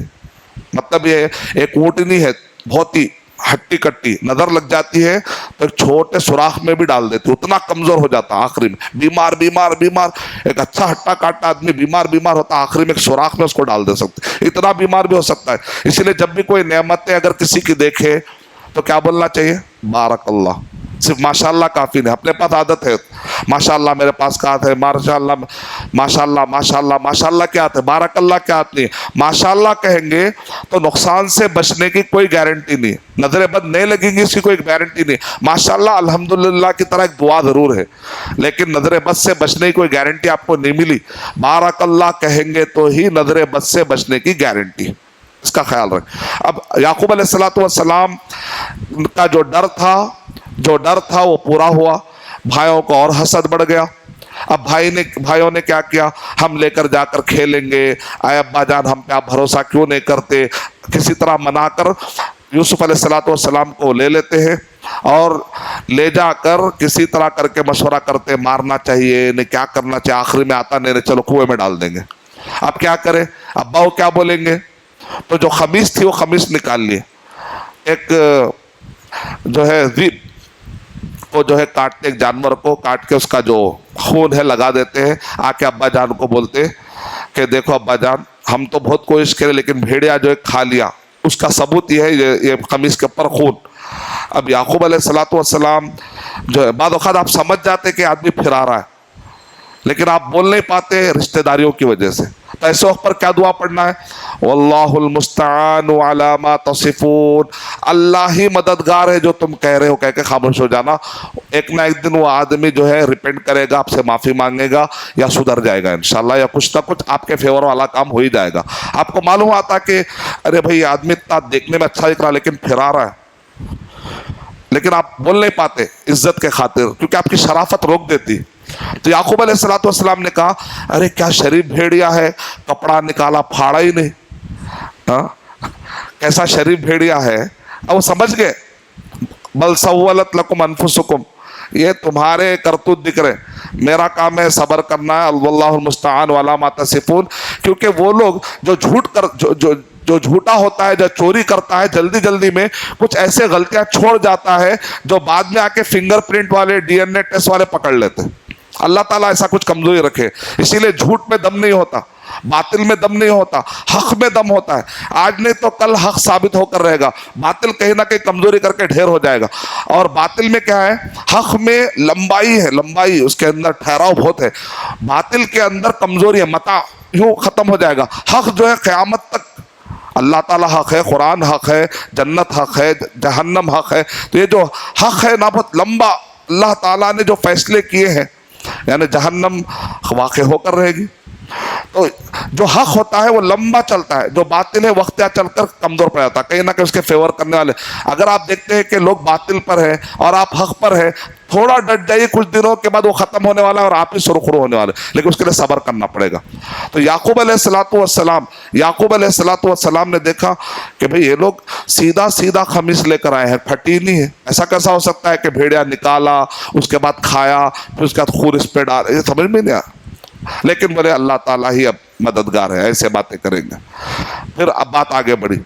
مطلب یہ ایک اونٹنی ہے بہت ہی ہٹی کٹی، نظر لگ جاتی ہے تو ایک چھوٹے سوراخ میں بھی ڈال دیتی، اتنا کمزور ہو جاتا آخری میں. بیمار بیمار بیمار، ایک اچھا ہٹا کاٹا آدمی بیمار بیمار ہوتا، آخری میں ایک سوراخ میں اس کو ڈال دے سکتے، اتنا بیمار بھی ہو سکتا ہے. اسی لیے جب بھی کوئی نعمتیں اگر کسی کی دیکھے تو کیا بولنا چاہیے؟ بارک اللہ. صرف ماشاء اللہ کافی نہیں. اپنے پاس عادت ہے ماشاء اللہ میرے پاس کا ہے، ماشاء اللہ ماشاء اللہ ماشاء اللہ ماشاء اللہ کیا آتا ہے، بارک اللہ کیا آتی ہے. ماشاء اللہ کہیں گے تو نقصان سے بچنے کی کوئی گارنٹی نہیں، نظر بد نہیں لگیں گی اس کی کوئی گارنٹی نہیں. ماشاء اللہ الحمدللہ کی طرح ایک دعا ضرور ہے لیکن نظر بد سے بچنے کی کوئی گارنٹی آپ کو نہیں ملی. بارک اللہ کہیں گے تو ہی نظر بد سے بچنے کی گارنٹی، اس کا خیال رکھ. اب یعقوب علیہ السلام کا جو ڈر تھا وہ پورا ہوا. بھائیوں کو اور حسد بڑھ گیا. اب بھائیوں نے کیا کیا، ہم لے کر جا کر کھیلیں گے، اے ابا جان ہم پہ آپ بھروسہ کیوں نہیں کرتے. کسی طرح منا کر یوسف علیہ السلام کو لے لیتے ہیں اور لے جا کر کسی طرح کر کے مشورہ کرتے مارنا چاہیے نہیں کیا کرنا چاہیے. آخری میں آتا نہیں چلو کنویں میں ڈال دیں گے. اب کیا کرے، ابا وہ کیا بولیں گے. تو جو خمیس تھی وہ خمیس نکال لیے. ایک جو ہے ذیب کو جو ہے کاٹتے، ایک جانور کو کاٹ کے اس کا جو خون ہے لگا دیتے ہیں. آ کے ابا جان کو بولتے کہ دیکھو ابا جان ہم تو بہت کوشش کرے لیکن بھیڑیا جو ہے کھا لیا، اس کا ثبوت یہ ہے یہ خمیس کے اوپر خون. اب یعقوب علیہ السلام جو ہے بعض اوقات آپ سمجھ جاتے کہ آدمی پھرا رہا ہے لیکن آپ بول نہیں پاتے رشتہ داریوں کی وجہ سے. تو ایسے وقت پر کیا دعا پڑھنا ہے؟ واللہ المستعان علی ما تصفون. اللہ ہی مددگار ہے جو تم کہہ رہے ہو کہہ کے خاموش ہو جانا. ایک نہ ایک دن وہ آدمی جو ہے ریپینٹ کرے گا، آپ سے معافی مانگے گا یا سدھر جائے گا انشاءاللہ، یا کچھ نہ کچھ آپ کے فیور والا کام ہو ہی جائے گا. آپ کو معلوم آتا کہ ارے بھائی آدمی اتنا دیکھنے میں اچھا دکھ رہا لیکن پھرا رہا ہے، لیکن آپ بول نہیں پاتے عزت کے خاطر کیونکہ آپ کی شرافت روک دیتی. تو یعقوب علیہ السلام نے کہا ارے کیا شریف بھیڑیا ہے، کپڑا نکالا پھاڑا ہی نہیں، کیسا شریف بھیڑیا ہے. اب وہ سمجھ گئے بل سولت لکم انفسکم، یہ تمہارے کرتوت دکھ رہے، میرا کام ہے صبر کرنا ہے، واللہ المستعان وعلی ما تصفون. کیونکہ وہ لوگ جو جو جھوٹا ہوتا ہے، جو چوری کرتا ہے، جلدی جلدی میں کچھ ایسے غلطیاں چھوڑ جاتا ہے جو بعد میں آ کے فنگر پرنٹ والے ڈی این اے ٹیسٹ والے پکڑ لیتے. اللہ تعالیٰ ایسا کچھ کمزوری رکھے. اسی لیے جھوٹ میں دم نہیں ہوتا، باطل میں دم نہیں ہوتا، حق میں دم ہوتا ہے. آج نہیں تو کل حق ثابت ہو کر رہے گا، باطل کہیں نہ کہیں کمزوری کر کے ڈھیر ہو جائے گا. اور باطل میں کیا ہے؟ حق میں لمبائی ہے، لمبائی، اس کے اندر ٹھہراؤ بہت ہے. باطل کے اندر کمزوری ہے، متاع یوں ختم ہو جائے گا. حق جو ہے قیامت تک، اللہ تعالیٰ حق ہے، قرآن حق ہے، جنت حق ہے، جہنم حق ہے. تو یہ جو حق ہے نا بہت لمبا، اللہ تعالیٰ نے جو فیصلے کیے ہیں، یعنی جہنم واقع ہو کر رہے گی. تو جو حق ہوتا ہے وہ لمبا چلتا ہے، جو باطل ہے وقت چل کر کمزور پڑ جاتا ہے، کہیں نہ کہیں اس کے فیور کرنے والے. اگر آپ دیکھتے ہیں کہ لوگ باطل پر ہیں اور آپ حق پر ہیں، تھوڑا ڈٹ جائیے، کچھ دنوں کے بعد وہ ختم ہونے والا ہے اور آپ ہی سرخرو ہونے والے، لیکن اس کے لیے صبر کرنا پڑے گا. تو یعقوب علیہ السلام نے دیکھا کہ بھئی یہ لوگ سیدھا سیدھا خمیس لے کر آئے ہیں، پھٹی نہیں ہے. ایسا کیسا ہو سکتا ہے کہ بھیڑیا نکالا، اس کے بعد کھایا، پھر اس کے بعد خور اس پہ ڈال، یہ سمجھ میں نہیں آیا. لیکن بولے اللہ تعالیٰ ہی اب مددگار ہے، ایسے باتیں کریں گے. پھر اب بات آگے بڑھی.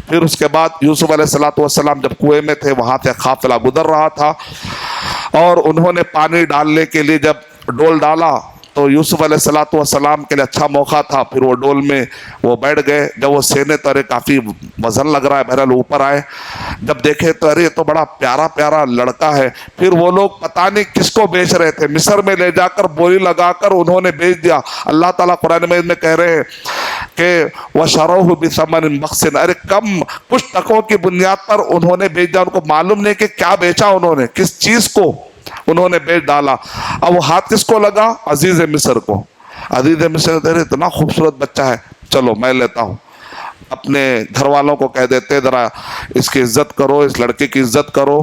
پھر اس کے بعد یوسف علیہ السلام جب کنویں میں تھے، وہاں سے قافلہ گزر رہا تھا، اور انہوں نے پانی ڈالنے کے لیے جب ڈول ڈالا تو یوسف علیہ السلام کے لیے اچھا موقع تھا. پھر وہ ڈول میں وہ بیٹھ گئے. جب وہ سینے تو ارے کافی وزن لگ رہا ہے، بہرحال اوپر آئے، جب دیکھے تو ارے یہ تو بڑا پیارا پیارا لڑکا ہے. پھر وہ لوگ پتہ نہیں کس کو بیچ رہے تھے، مصر میں لے جا کر بولی لگا کر انہوں نے بیچ دیا. اللہ تعالیٰ قرآن مجید میں کہہ رہے ہیں کہ وَشَرَوْهُ بِثَمَنٍ بَخْسٍ، ارے کم کچھ ٹکوں کی بنیاد پر انہوں نے بیچ دیا. ان کو معلوم نہیں کہ کیا بیچا انہوں نے، کس چیز کو انہوں نے بیچ ڈالا. اب وہ ہاتھ کس کو لگا؟ عزیز مصر کو. عزیز مصر تیرے اتنا خوبصورت بچہ ہے، چلو میں لیتا ہوں. اپنے گھر والوں کو کہہ دیتے ذرا اس کی عزت کرو، اس لڑکے کی عزت کرو.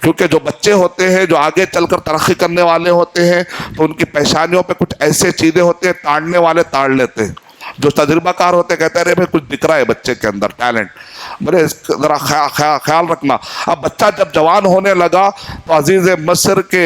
کیونکہ جو بچے ہوتے ہیں جو آگے چل کر ترقی کرنے والے ہوتے ہیں تو ان کی پیشانیوں پہ کچھ ایسے چیزیں ہوتے ہیں، تاڑنے والے تاڑ لیتے ہیں. جو تجربہ کار ہوتے کہتے ہیں کچھ دکھ رہا ہے بچے کے اندر ٹیلنٹ، بولے ذرا خیال رکھنا. اب بچہ جب جوان ہونے لگا تو عزیز مصر کے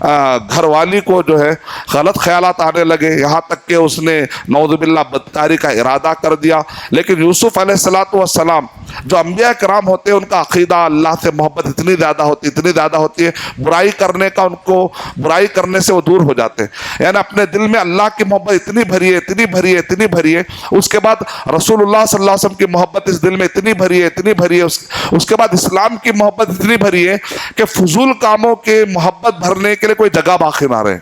گھر والی کو جو ہے غلط خیالات آنے لگے، یہاں تک کہ اس نے نعوذ باللہ بدکاری کا ارادہ کر دیا. لیکن یوسف علیہ السلام جو انبیاء کرام ہوتے ہیں ان کا عقیدہ اللہ سے محبت اتنی زیادہ ہوتی ہے، برائی کرنے کا ان کو، برائی کرنے سے وہ دور ہو جاتے ہیں. یعنی اپنے دل میں اللہ کی محبت اتنی بھری ہے. اس کے بعد رسول اللہ صلی اللہ علیہ وسلم کی محبت اس دل میں اتنی بھری ہے. اس کے بعد اسلام کی محبت اتنی بھری ہے کہ فضول کاموں کے محبت بھرنے کے لیے کوئی جگہ باقی نہ رہے.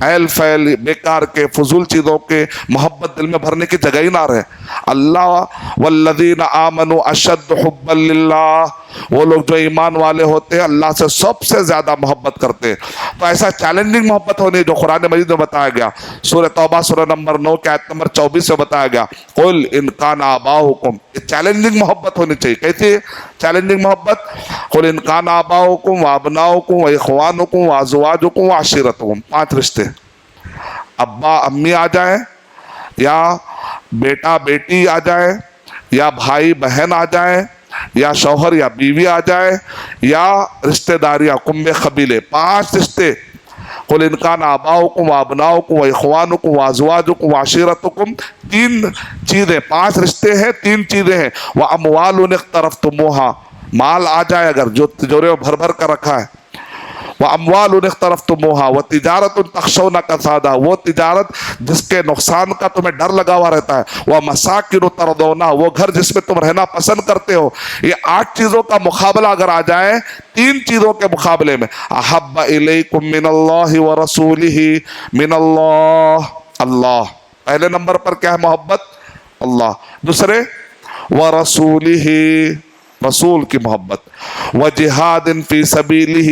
ایل فیل بیکار کے فضول چیزوں کے محبت دل میں بھرنے کی جگہ ہی نہ رہے. اللہ والذین آمنوا اشد حبا للہ، وہ لوگ جو ایمان والے ہوتے ہیں اللہ سے سب سے زیادہ محبت کرتے ہیں. تو ایسا چیلنجنگ محبت ہونی جو قرآن مجید میں بتایا گیا، سورہ توبہ سورہ نمبر 9 کی آیت نمبر 24 میں بتایا گیا، قل ان کان آباؤکم. یہ چیلنجنگ محبت ہونی چاہیے. کیسی چیلنجنگ محبت؟ قل ان کان آباؤکم وابناؤکم واخوانکم وازواجکم وعشیرتکم. 5 رشتے، ابا امی آ جائیں، یا بیٹا بیٹی آ جائے، یا بھائی بہن آ جائیں، یا شوہر یا بیوی آ جائے، یا رشتہ داریاں کنبے قبیلے. 5 رشتے. قل ان کان آباؤکم وابناؤکم واخوانکم وازواجکم وعشیرتکم. 3 چیزیں، 5 رشتے ہیں، 3 چیزیں ہیں. واموال اقترفتموها، مال آ جائے اگر جو تجورے میں بھر کر رکھا ہے. وَأَمْوَالٌ اقْتَرَفْتُمُوهَا وَتِجَارَةٌ تَخْشَوْنَ كَسَادَهَا، وہ تجارت جس کے نقصان کا تمہیں ڈر لگا ہوا رہتا ہے. وَمَسَاكِنُ تَرْضَوْنَهَا، وہ گھر جس میں تم رہنا پسند کرتے ہو. یہ 8 چیزوں کا مقابلہ اگر آ جائے 3 چیزوں کے مقابلے میں، أَحَبَّ إِلَيْكُم مِّنَ اللَّهِ وَرَسُولِهِ مِنَ اللَّهِ، اللہ پہلے نمبر پر کیا ہے؟ محبت اللہ. دوسرے وَرَسُولِهِ، رسول کی محبت. وَجِہَادٍ فِي سَبِيلِهِ،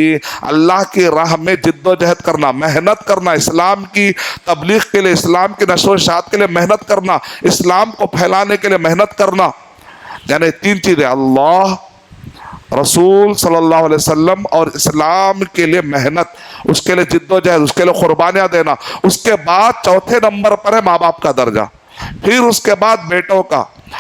اللہ کی راہ میں جد و جہد کرنا، محنت کرنا، اسلام کی تبلیغ کے لیے، اسلام کی نشر و اشاعت کے لیے محنت کرنا، اسلام کو پھیلانے کے لیے محنت کرنا. یعنی 3 چیزیں، اللہ، رسول صلی اللہ علیہ وسلم اور اسلام کے لیے محنت، اس کے لیے جد و جہد، اس کے لیے قربانیاں دینا. اس کے بعد چوتھے نمبر پر ہے ماں باپ کا درجہ. پھر اس کے بعد بیٹوں کا،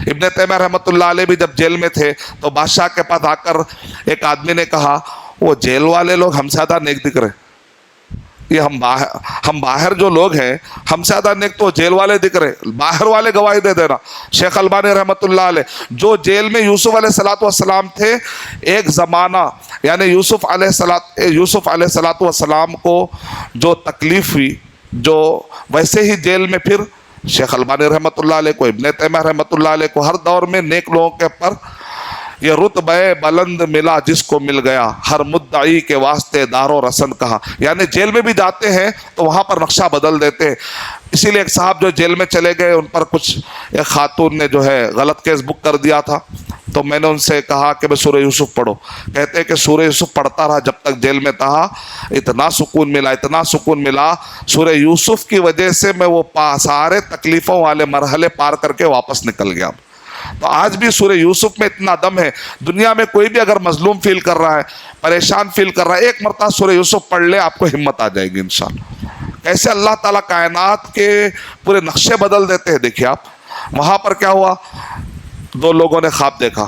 ابن تیمیہ رحمۃ اللہ علیہ بھی جب جیل میں تھے تو بادشاہ کے پاس آ کر ایک آدمی نے کہا وہ جیل والے لوگ ہم سے زیادہ نیک دکھ رہے، یہ ہم باہر جو لوگ ہیں ہم سے زیادہ نیک تو جیل والے دکھ رہے، باہر والے گواہی دے دینا۔ شیخ البانی رحمۃ اللہ علیہ جو جیل میں یوسف علیہ السلام تھے، ایک زمانہ یعنی یوسف علیہ السلام کو جو تکلیف ہوئی، جو ویسے ہی جیل میں پھر شیخ البانی رحمۃ اللہ علیہ کو، ابن تیمیہ رحمۃ اللہ علیہ کو، ہر دور میں نیک لوگوں کے پر یہ رتبہ بلند ملا جس کو مل گیا، ہر مدعی کے واسطے دار و رسن کہا۔ یعنی جیل میں بھی جاتے ہیں تو وہاں پر نقشہ بدل دیتے ہیں۔ اسی لیے ایک صاحب جو جیل میں چلے گئے، ان پر کچھ ایک خاتون نے جو ہے غلط کیس بک کر دیا تھا، تو میں نے ان سے کہا کہ بھئی سورہ یوسف پڑھو۔ کہتے ہیں کہ سورہ یوسف پڑھتا رہا جب تک جیل میں تھا، اتنا سکون ملا سورہ یوسف کی وجہ سے میں وہ سارے تکلیفوں والے مرحلے پار کر کے واپس نکل گیا۔ تو آج بھی سورہ یوسف میں اتنا دم ہے، دنیا میں کوئی بھی اگر مظلوم فیل کر رہا ہے، پریشان فیل کر رہا ہے، ایک مرتبہ سورہ یوسف پڑھ لے، آپ کو ہمت آ جائے گی انشاءاللہ۔ کیسے اللہ تعالیٰ کائنات کے پورے نقشے بدل دیتے ہیں۔ دیکھیے آپ وہاں پر کیا ہوا، دو لوگوں نے خواب دیکھا،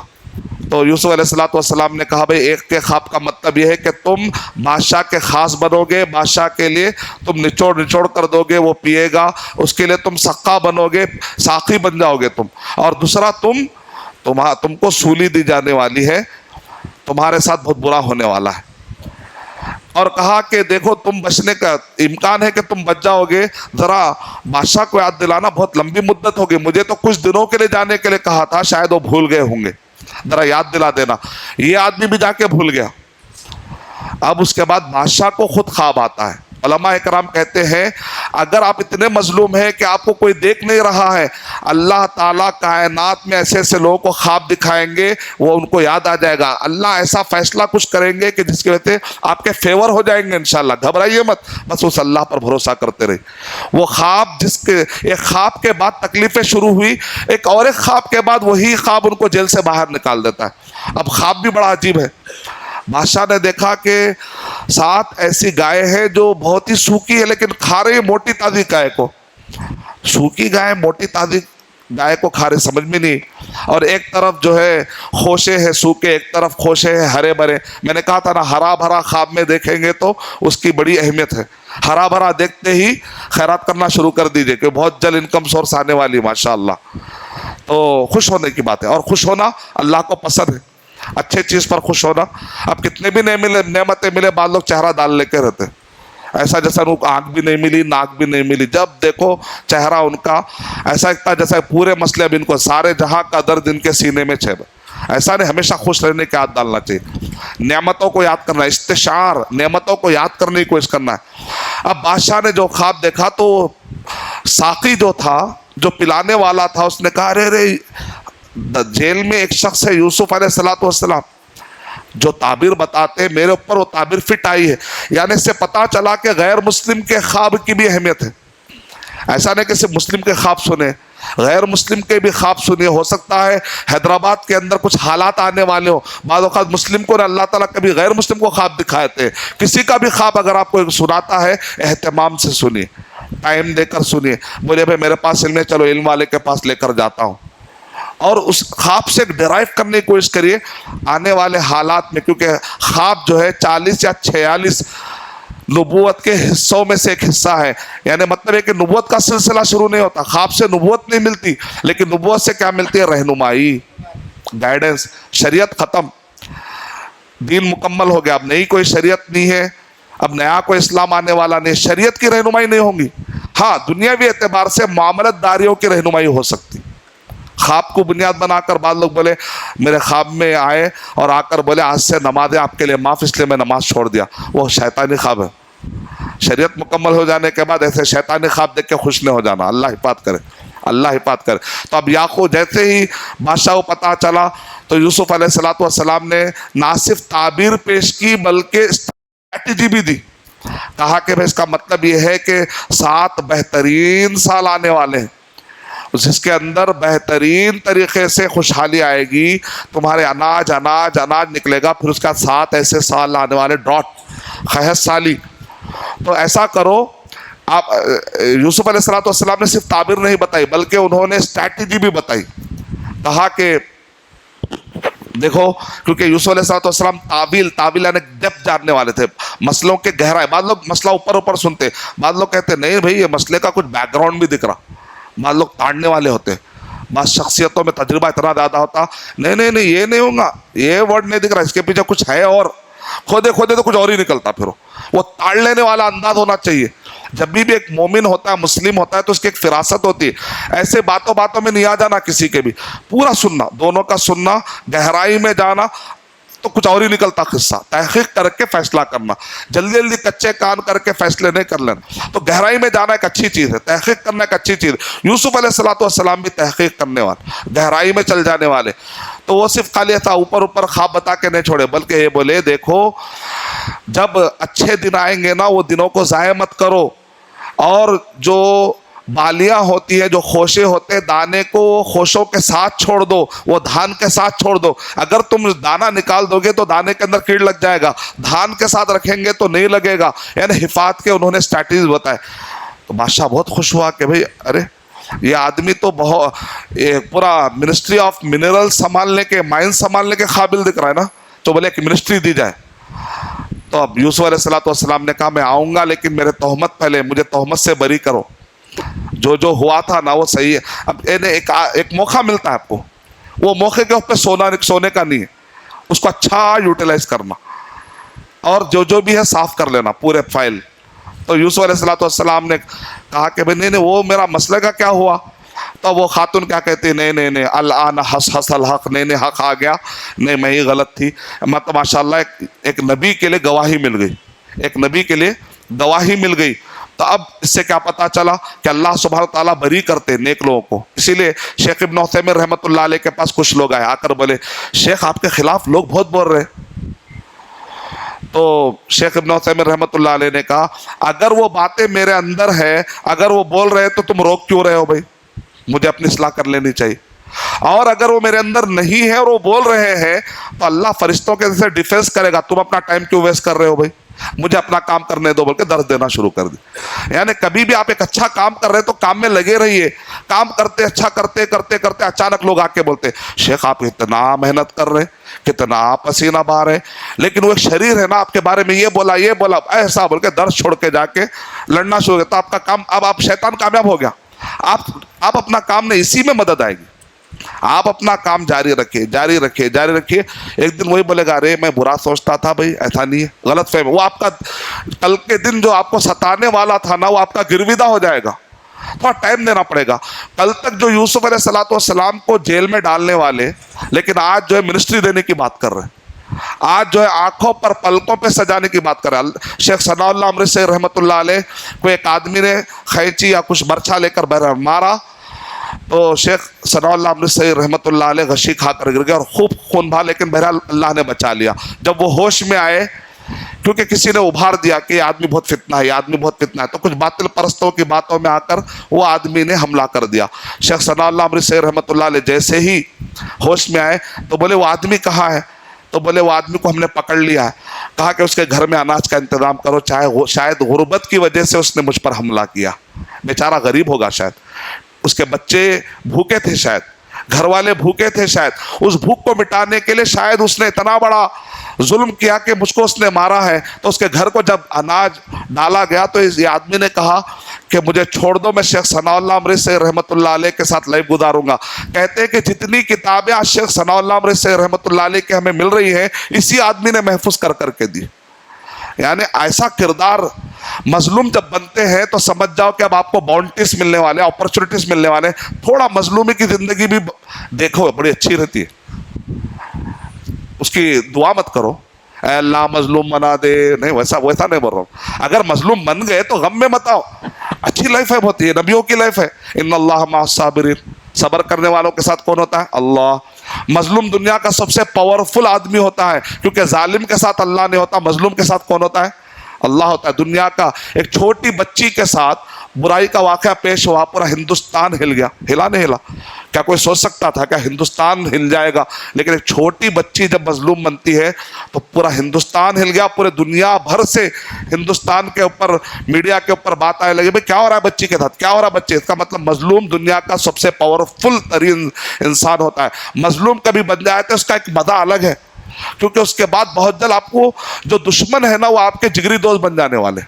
تو یوسف علیہ السلام نے کہا بھئی ایک کے خواب کا مطلب یہ ہے کہ تم بادشاہ کے خاص بنو گے، بادشاہ کے لیے تم نچوڑ کر دو گے، وہ پیے گا، اس کے لیے تم سقا بنو گے، ساقی بن جاؤ گے تم، اور دوسرا تم کو سولی دی جانے والی ہے، تمہارے ساتھ بہت برا ہونے والا ہے۔ اور کہا کہ دیکھو تم بچنے کا امکان ہے کہ تم بچ جاؤ گے، ذرا بادشاہ کو یاد دلانا، بہت لمبی مدت ہوگی، مجھے تو کچھ دنوں کے لیے جانے کے لیے کہا تھا، شاید وہ بھول گئے ہوں گے، ذرا یاد دلا دینا۔ یہ آدمی بھی جا کے بھول گیا۔ اب اس کے بعد بادشاہ کو خود خواب آتا ہے۔ علماء اکرام کہتے ہیں اگر آپ اتنے مظلوم ہیں کہ آپ کو کوئی دیکھ نہیں رہا ہے، اللہ تعالیٰ کائنات میں ایسے ایسے لوگوں کو خواب دکھائیں گے، وہ ان کو یاد آ جائے گا، اللہ ایسا فیصلہ کچھ کریں گے کہ جس کی وجہ سے آپ کے فیور ہو جائیں گے انشاءاللہ۔ گھبرائیے مت، بس اس اللہ پر بھروسہ کرتے رہے۔ وہ خواب ایک خواب کے بعد تکلیفیں شروع ہوئی، ایک خواب کے بعد وہی خواب ان کو جیل سے باہر نکال دیتا ہے۔ اب خواب بھی بڑا عجیب ہے۔ بادشاہ نے دیکھا کہ 7 ایسی گائے ہیں جو بہت ہی سوکھی ہے لیکن کھا رہی موٹی تازی گائے کو، سوکھی گائے موٹی تازی گائے کو کھا رہے، سمجھ میں نہیں۔ اور ایک طرف جو ہے خوشے ہیں سوکھے، ایک طرف خوشے ہیں ہرے بھرے۔ میں نے کہا تھا نا ہرا بھرا خواب میں دیکھیں گے تو اس کی بڑی اہمیت ہے۔ ہرا بھرا دیکھتے ہی خیرات کرنا شروع کر دیجئے کہ بہت جلد انکم سورس آنے والی ماشاءاللہ۔ تو خوش ہونے کی بات ہے، اور خوش ہونا اللہ کو پسند ہے، اچھے چیز پر خوش ہونا۔ اب کتنے بھی نعمتیں ملے، بعض لوگ چہرہ ڈال لے کے رہتے، ایسا جیسا ان کو آنکھ بھی نہیں ملی، ناک بھی نہیں ملی، جب دیکھو چہرہ ان کا ایسا لگتا ہے جیسا پورے مسئلے اب ان کو سارے جہاں کا درد ان کے سینے میں چھے۔ ایسا نہیں، ہمیشہ خوش رہنے کی عادت ڈالنا چاہیے، نعمتوں کو یاد کرنا، استشعار، نعمتوں کو یاد کرنے کی کوشش کرنا ہے۔ اب بادشاہ نے جو خواب دیکھا تو ساقی جو تھا، جو پلانے والا تھا، اس نے کہا ارے جیل میں ایک شخص ہے یوسف علیہ السلام، جو تعبیر بتاتے، میرے اوپر وہ تعبیر فٹ آئی ہے۔ یعنی اس سے پتا چلا کہ غیر مسلم کے خواب کی بھی اہمیت ہے۔ ایسا نہیں کہ صرف مسلم کے خواب سنے، غیر مسلم کے بھی خواب سنیے۔ ہو سکتا ہے حیدرآباد کے اندر کچھ حالات آنے والے ہو، بعض اوقات مسلم کو اللہ تعالیٰ کبھی غیر مسلم کو خواب دکھائے تھے۔ کسی کا بھی خواب اگر آپ کو سناتا ہے، اہتمام سے سنیے، ٹائم دے کر سنیے۔ بولے بھائی میرے پاس علم ہے، چلو علم والے کے پاس لے کر جاتا ہوں، اور اس خواب سے ڈرائیو کرنے کی کوشش کریے آنے والے حالات میں، کیونکہ خواب جو ہے 40 یا 46 نبوت کے حصوں میں سے ایک حصہ ہے۔ یعنی مطلب ہے کہ نبوت کا سلسلہ شروع نہیں ہوتا، خواب سے نبوت نہیں ملتی، لیکن نبوت سے کیا ملتی ہے؟ رہنمائی، گائیڈنس۔ شریعت ختم، دین مکمل ہو گیا، اب نئی کوئی شریعت نہیں ہے، اب نیا کوئی اسلام آنے والا نہیں، شریعت کی رہنمائی نہیں ہوگی۔ ہاں دنیاوی اعتبار سے معاملت داریوں کی رہنمائی ہو سکتی۔ خواب کو بنیاد بنا کر بعض لوگ بولے میرے خواب میں آئے اور آ کر بولے آج سے نمازیں آپ کے لیے معاف، اس لیے میں نماز چھوڑ دیا، وہ شیطانی خواب ہے۔ شریعت مکمل ہو جانے کے بعد ایسے شیطانی خواب دیکھ کے خوش نہیں ہو جانا، اللہ حفاظت کرے، اللہ حفاظت کرے۔ تو اب یعقوب جیسے ہی بادشاہ کو پتہ چلا تو یوسف علیہ السلام نے نہ صرف تعبیر پیش کی بلکہ اسٹریٹجی بھی دی۔ کہا کہ اس کا مطلب یہ ہے کہ 7 بہترین سال آنے والے ہیں، جس کے اندر بہترین طریقے سے خوشحالی آئے گی، تمہارے اناج اناج اناج نکلے گا، پھر اس کا 7 ایسے سال آنے والے، ڈاٹ خیز سالی۔ تو ایسا کرو آپ، یوسف علیہ السلام نے صرف تعبیر نہیں بتائی بلکہ انہوں نے اسٹریٹجی بھی بتائی۔ کہا کہ دیکھو، کیونکہ یوسف علیہ السلام تعویل یعنی ڈیپتھ جاننے والے تھے، مسئلوں کے گہرائی. بعض لوگ مسئلہ اوپر سنتے، بعض لوگ کہتے نہیں بھائی یہ مسئلے کا کچھ بیک گراؤنڈ بھی دکھ رہا. بعض لوگ تاڑنے والے ہوتے، بعض شخصیتوں میں تجربہ اتنا زیادہ ہوتا، نہیں یہ نہیں ہوگا، یہ ورڈ نہیں دکھ رہا، اس کے پیچھے کچھ ہے، اور کھودے تو کچھ اور ہی نکلتا. پھر وہ تاڑ لینے والا انداز ہونا چاہیے. جب بھی ایک مومن ہوتا ہے، مسلم ہوتا ہے، تو اس کی ایک فراست ہوتی ہے. ایسے باتوں میں نہیں آ جانا کسی کے بھی، پورا سننا، دونوں کا سننا، گہرائی میں جانا، تو کچھ اور ہی نکلتا قصہ. تحقیق کر کے فیصلہ کرنا، جلدی کچے کان کر کے فیصلے نہیں کر لینا. تو گہرائی میں جانا ایک اچھی چیز ہے، تحقیق کرنا ایک اچھی چیز ہے. یوسف علیہ السلام بھی تحقیق کرنے والے، گہرائی میں چل جانے والے. تو وہ صرف خالی تھا اوپر خواب بتا کے نہیں چھوڑے، بلکہ یہ بولے دیکھو جب اچھے دن آئیں گے نا، وہ دنوں کو ضائع مت کرو، اور جو بالیاں ہوتی ہیں، جو خوشے ہوتے ہیں، دانے کو خوشوں کے ساتھ چھوڑ دو، وہ دھان کے ساتھ چھوڑ دو. اگر تم دانا نکال دو گے تو دانے کے اندر کیڑ لگ جائے گا، دھان کے ساتھ رکھیں گے تو نہیں لگے گا. یعنی حفاظت کے انہوں نے اسٹریٹجیز بتائے. تو بادشاہ بہت خوش ہوا کہ بھئی ارے یہ آدمی تو بہت پورا منسٹری آف منرل سنبھالنے کے، مائن سنبھالنے کے قابل دکھ رہا ہے نا. تو بولے ایک منسٹری دی جائے. تو اب یوسف علیہ السلام نے کہا میں آؤں گا، لیکن میرے تہمت پہلے، مجھے تہمت سے بری کرو. جو ہوا تھا نا وہ صحیح ہے. اب ایک موقع ملتا ہے آپ کو، وہ موقع کے اوپر سونے کا نہیں ہے، اس کو اچھا یوٹیلائز کرنا، اور جو بھی ہے صاف کر لینا پورے فائل. تو یوسف علیہ السلام نے کہا کہ نہیں وہ میرا مسئلے کا کیا ہوا. تو وہ خاتون کیا کہتی، نہیں الان حس الحق، نہیں حق آ گیا، نہیں میں ہی غلط تھی. مطلب ماشاء اللہ ایک نبی کے لیے گواہی مل گئی، ایک نبی کے لیے گواہی مل گئی. تو اب اس سے کیا پتا چلا کہ اللہ سبحانہ تعالیٰ بری کرتے نیک لوگوں کو. اسی لیے شیخ ابن عثیمین رحمۃ اللہ علیہ کے پاس کچھ لوگ آئے، آ کر بولے شیخ آپ کے خلاف لوگ بہت بول رہے. تو شیخ ابن عثیمین رحمۃ اللہ علیہ نے کہا اگر وہ باتیں میرے اندر ہے، اگر وہ بول رہے تو تم روک کیوں رہے ہو بھائی، مجھے اپنی اصلاح کر لینی چاہیے. اور اگر وہ میرے اندر نہیں ہے اور وہ بول رہے ہیں تو اللہ فرشتوں کے جیسے ڈیفینس کرے گا، تم اپنا ٹائم کیوں ویسٹ کر رہے ہو بھائی، مجھے اپنا کام کرنے دو، بول کے درس دینا شروع کر دی. یعنی کبھی بھی آپ ایک اچھا کام کر رہے تو کام میں لگے رہیے. کام کرتے اچھا کرتے اچانک لوگ آ کے بولتے شیخ آپ اتنا محنت کر رہے، کتنا پسینہ بہا رہے، لیکن وہ ایک شریر ہے نا آپ کے بارے میں یہ بولا ایسا، بول کے درس چھوڑ کے جا کے لڑنا شروع کیا. تو آپ کا کام، اب آپ شیطان کامیاب ہو گیا. آپ اپنا کام نہیں، اسی میں مدد آئے گی. آپ اپنا کام جاری رکھیے. ایک دن وہی بولے گا ارے میں برا سوچتا تھا بھائی، ایسا نہیں ہے، غلط فہم. وہ آپ کا کل کے دن جو آپ کو ستانے والا تھا نا، وہ آپ کا گرویدہ ہو جائے گا. تھوڑا ٹائم دینا پڑے گا. کل تک جو یوسف علیہ السلام کو جیل میں ڈالنے والے، لیکن آج جو ہے منسٹری دینے کی بات کر رہے ہیں، آج جو ہے آنکھوں پر پلکوں پہ سجانے کی بات کر رہے ہیں. شیخ ثناء اللہ امرتسری رحمۃ اللہ علیہ کو ایک آدمی نے خینچی یا کچھ برچھا لے کر مارا، تو شیخ ثناء اللہ امرتسری رحمۃ اللہ علیہ غشی کھا کر گر گئے اور خوب خون بہا، لیکن بہرحال اللہ نے بچا لیا. جب وہ ہوش میں آئے، کیونکہ کسی نے ابھار دیا کہ یہ آدمی بہت فتنہ ہے، تو کچھ باطل پرستوں کی باتوں میں آ کر وہ آدمی نے حملہ کر دیا. شیخ ثناء اللہ امرتسری رحمۃ اللہ علیہ جیسے ہی ہوش میں آئے تو بولے وہ آدمی کہاں ہے. تو بولے وہ آدمی کو ہم نے پکڑ لیا ہے. کہا کہ اس کے گھر میں اناج کا انتظام کرو، شاید غربت کی وجہ سے اس نے مجھ پر حملہ کیا، بیچارہ غریب ہوگا، شاید اس کے بچے بھوکے تھے، شاید گھر والے بھوکے تھے، شاید اس بھوک کو مٹانے کے لیے شاید اس نے اتنا بڑا ظلم کیا کہ مجھ کو اس نے مارا ہے. تو اس کے گھر کو جب اناج ڈالا گیا تو یہ آدمی نے کہا کہ مجھے چھوڑ دو، میں شیخ ثناء اللہ امرتسری رحمۃ اللہ علیہ کے ساتھ لائف گزاروں گا. کہتے ہیں کہ جتنی کتابیں آج شیخ ثناء اللہ امرتسری رحمۃ اللہ علیہ کے ہمیں مل رہی ہیں، اسی آدمی نے محفوظ کر کے دی. یعنی ایسا کردار مظلوم جب بنتے ہیں تو سمجھ جاؤ کہ اب آپ کو باؤنٹیز ملنے والے، اپرچونٹیز ملنے والے. تھوڑا مظلومی کی زندگی بھی دیکھو، بڑی اچھی رہتی ہے. اس کی دعا مت کرو اے اللہ مظلوم بنا دے، نہیں ویسا نہیں بول رہا ہوں. اگر مظلوم بن گئے تو غم میں مت آؤ، اچھی لائف ہے، ہوتی ہے، نبیوں کی لائف ہے. ان اللہ مع الصابرین، صبر کرنے والوں کے ساتھ کون ہوتا ہے؟ اللہ. مظلوم دنیا کا سب سے پاورفل آدمی ہوتا ہے، کیونکہ ظالم کے ساتھ اللہ نہیں ہوتا. مظلوم کے ساتھ کون ہوتا ہے؟ اللہ ہوتا ہے. دنیا کا ایک چھوٹی بچی کے ساتھ برائی کا واقعہ پیش ہوا، پورا ہندوستان ہل گیا. ہلا نہیں ہلا؟ کیا کوئی سوچ سکتا تھا کیا ہندوستان ہل جائے گا؟ لیکن ایک چھوٹی بچی جب مظلوم بنتی ہے تو پورا ہندوستان ہل گیا. پورے دنیا بھر سے ہندوستان کے اوپر میڈیا کے اوپر بات آنے لگی, بھائی کیا ہو رہا ہے بچی کے ساتھ, کیا ہو رہا ہے بچے. اس کا مطلب مظلوم دنیا کا سب سے پاورفل ترین انسان ہوتا ہے. مظلوم کبھی بن جائے تو اس کا ایک مزہ الگ ہے, کیونکہ اس کے بعد بہت جلد آپ کو جو دشمن ہے نا وہ آپ کے جگری دوست بن جانے والے.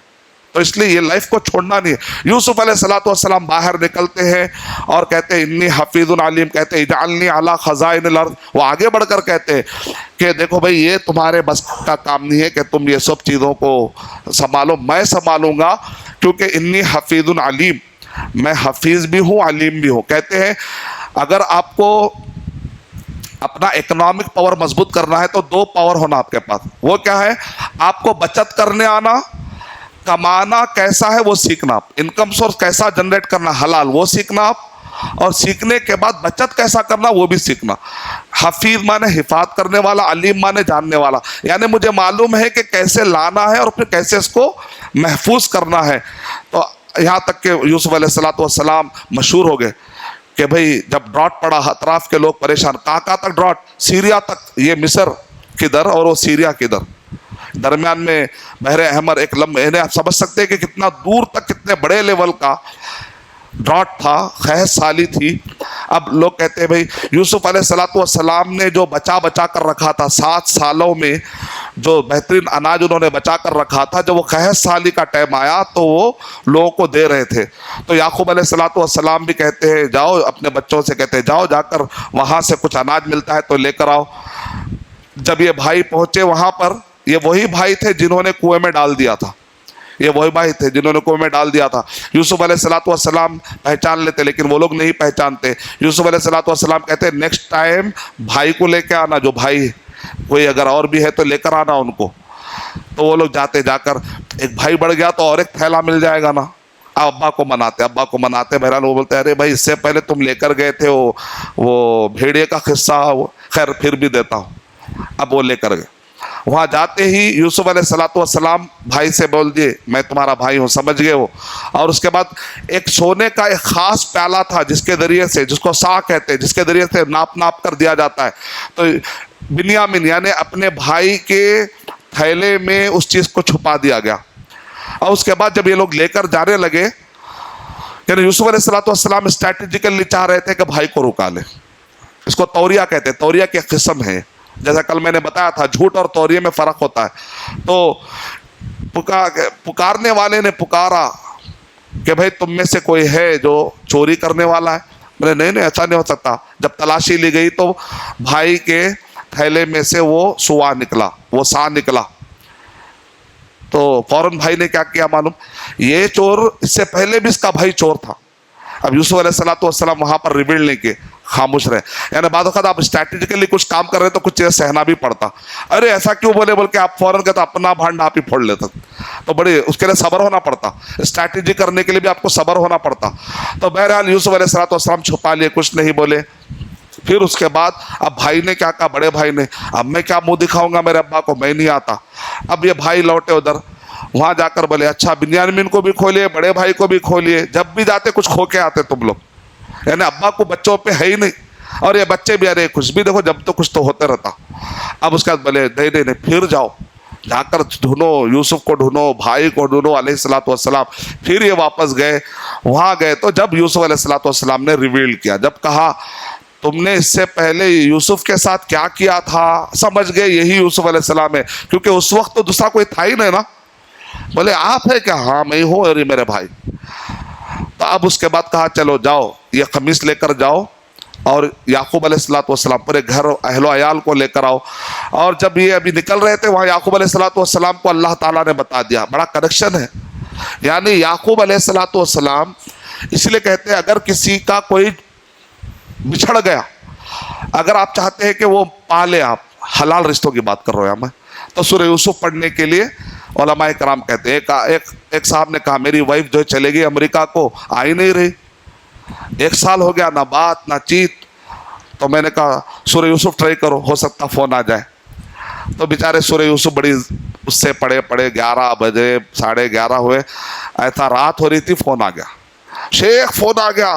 تو اس لیے یہ لائف کو چھوڑنا نہیں ہے. یوسف علیہ السلام باہر نکلتے ہیں اور کہتے ہیں انی حفیظ علیم, کہتے ہیں اجعلنی علی خزائن الارض. وہ آگے بڑھ کر کہتے ہیں کہ دیکھو بھائی یہ تمہارے بس کا کام نہیں ہے کہ تم یہ سب چیزوں کو سنبھالو, میں سنبھالوں گا, کیونکہ انی حفیظ علیم, میں حفیظ بھی ہوں علیم بھی ہوں. کہتے ہیں اگر آپ کو اپنا اکنامک پاور مضبوط کرنا ہے تو دو پاور ہونا آپ کے پاس. وہ کیا ہے؟ آپ کو بچت کرنے آنا, کمانا کیسا ہے وہ سیکھنا, انکم سورس کیسا جنریٹ کرنا حلال وہ سیکھنا آپ, اور سیکھنے کے بعد بچت کیسا کرنا وہ بھی سیکھنا. حفیظ مانے حفاظت کرنے والا, علیم مانے جاننے والا. یعنی مجھے معلوم ہے کہ کیسے لانا ہے اور پھر کیسے اس کو محفوظ کرنا ہے. تو یہاں تک کہ یوسف علیہ السلام مشہور ہو گئے کہ بھئی جب ڈراٹ پڑا اطراف کے لوگ پریشان. کہاں تک ڈراٹ؟ سیریا تک. یہ مصر کدھر اور وہ سیریا کدھر, درمیان میں بحر احمر ایک لمبے, آپ سمجھ سکتے ہیں کہ کتنا دور تک کتنے بڑے لیول کا ڈراٹ تھا, قحط سالی تھی. اب لوگ کہتے ہیں بھئی یوسف علیہ السلام نے جو بچا کر رکھا تھا 7 سالوں میں, جو بہترین اناج انہوں نے بچا کر رکھا تھا, جب وہ قحط سالی کا ٹائم آیا تو وہ لوگوں کو دے رہے تھے. تو یعقوب علیہ السلام بھی کہتے ہیں جاؤ اپنے بچوں سے, کہتے ہیں جاؤ جا کر وہاں سے کچھ اناج ملتا ہے تو لے کر آؤ. جب یہ بھائی پہنچے وہاں پر, یہ وہی بھائی تھے جنہوں نے کنویں میں ڈال دیا تھا, یہ وہی بھائی تھے جنہوں نے کنویں میں ڈال دیا تھا. یوسف علیہ السلام پہچان لیتے لیکن وہ لوگ نہیں پہچانتے. یوسف علیہ السلام کہتے ہیں نیکسٹ ٹائم بھائی کو لے کے آنا, جو بھائی کوئی اگر اور بھی ہے تو لے کر آنا ان کو. تو وہ لوگ جاتے, جا کر ایک بھائی بڑھ گیا تو اور ایک تھیلا مل جائے گا نا. ابا کو مناتے بہرحال وہ بولتے ہیں ارے بھائی اس سے پہلے تم لے کر گئے تھے وہ بھیڑیے کا قصہ, خیر پھر بھی دیتا ہوں. اب وہ لے کر گئے. وہاں جاتے ہی یوسف علیہ السلام بھائی سے بول دیے میں تمہارا بھائی ہوں, سمجھ گئے وہ. اور اس کے بعد ایک سونے کا ایک خاص پیالہ تھا جس کے ذریعے سے, جس کو سا کہتے ہیں, جس کے ذریعے سے ناپ کر دیا جاتا ہے. تو بنیامین یعنی اپنے بھائی کے تھیلے میں اس چیز کو چھپا دیا گیا. اور اس کے بعد جب یہ لوگ لے کر جانے لگے, یعنی یوسف علیہ السلام اسٹریٹجیکلی چاہ رہے تھے کہ بھائی کو رکا لے. اس کو توریہ کہتے ہیں, توریہ کی ایک قسم ہے, جیسا کل میں نے بتایا تھا جھوٹ اور توریہ میں فرق ہوتا ہے. تو پکارنے والے نے پکارا کہ بھائی تم میں سے کوئی ہے جو چوری کرنے والا ہے؟ میں نے نہیں ایسا نہیں ہو سکتا. جب تلاشی لی گئی تو بھائی کے تھیلے میں سے وہ سوا نکلا, وہ سا نکلا. تو فوراً بھائی نے کیا کیا معلوم, یہ چور اس سے پہلے بھی اس کا بھائی چور تھا. اب یوسف علیہ السلام وہاں پر ریویل نہیں کیے, خاموش رہے. یعنی بعض اوقات آپ اسٹریٹجیکلی کچھ کام کر رہے تو کچھ چیزیں سہنا بھی پڑتا. ارے ایسا کیوں بول کے آپ فوراً کہتے اپنا بھانڈ آپ ہی پھوڑ لیتے, تو بڑی اس کے لیے صبر ہونا پڑتا. اسٹریٹجی کرنے کے لیے بھی آپ کو صبر ہونا پڑتا. تو بہرحال یوسف علیہ السلام چھپا لیے, کچھ نہیں بولے. پھر اس کے بعد اب بھائی نے کیا کہا, بڑے بھائی نے, اب میں کیا منہ دکھاؤں گا میرے ابا کو, میں نہیں آتا. اب یہ بھائی لوٹے ادھر, وہاں جا کر بولے اچھا بنیامین کو بھی کھولیے, بڑے بھائی کو بھی کھولیے, جب بھی جاتے کچھ کھو کے آتے تم لوگ. یعنی ابا کو بچوں پہ ہے ہی نہیں, اور یہ بچے بھی ارے کچھ بھی دیکھو جب تو کچھ تو ہوتے رہتا. اب اس کے بعد بولے نہیں پھر جاؤ, جا کر ڈھونڈو, یوسف کو ڈھونڈو, بھائی کو ڈھونڈو علیہ السلام. پھر یہ واپس گئے, وہاں گئے تو جب یوسف علیہ السلام نے ریویل کیا, جب کہا تم نے اس سے پہلے یوسف کے ساتھ کیا کیا تھا, سمجھ گئے یہی یوسف علیہ السلام ہے, کیونکہ اس وقت تو دوسرا کوئی تھا ہی نہیں نا. بولے آپ ہے کیا؟ ہاں میں ہوں, ارے میرے بھائی. تو اب اس کے بعد کہا چلو جاؤ یہ قمیص لے کر جاؤ اور یعقوب علیہ السلام پورے گھر اہل و عیال کو لے کر آؤ. اور جب یہ ابھی نکل رہے تھے وہاں یعقوب علیہ السلام کو اللہ تعالیٰ نے بتا دیا, بڑا کنیکشن ہے. یعنی یعقوب علیہ السلام اس لیے کہتے ہیں اگر کسی کا کوئی بچھڑ گیا, اگر آپ چاہتے ہیں کہ وہ پالے, آپ حلال رشتوں کی بات کر رہے ہیں میں, تو سورہ یوسف پڑھنے کے لیے علماء کرام کہتے ہیں. ایک صاحب نے کہا میری وائف جو چلے گئی امریکہ کو, آئی نہیں رہی, 1 سال ہو گیا, نہ بات نہ چیت. تو میں نے کہا سورہ یوسف ٹرائی کرو, ہو سکتا فون آ جائے. تو بیچارے سورہ یوسف بڑی اس سے پڑھے 11 بجے 11:30 ہوئے, ایسا رات ہو رہی تھی, فون آ گیا, شیخ فون آ گیا.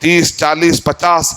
30, 40, 50,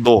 2,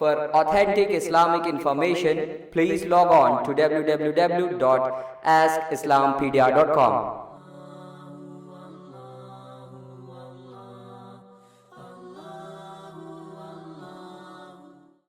For authentic Islamic information, please log on to www.askislampedia.com.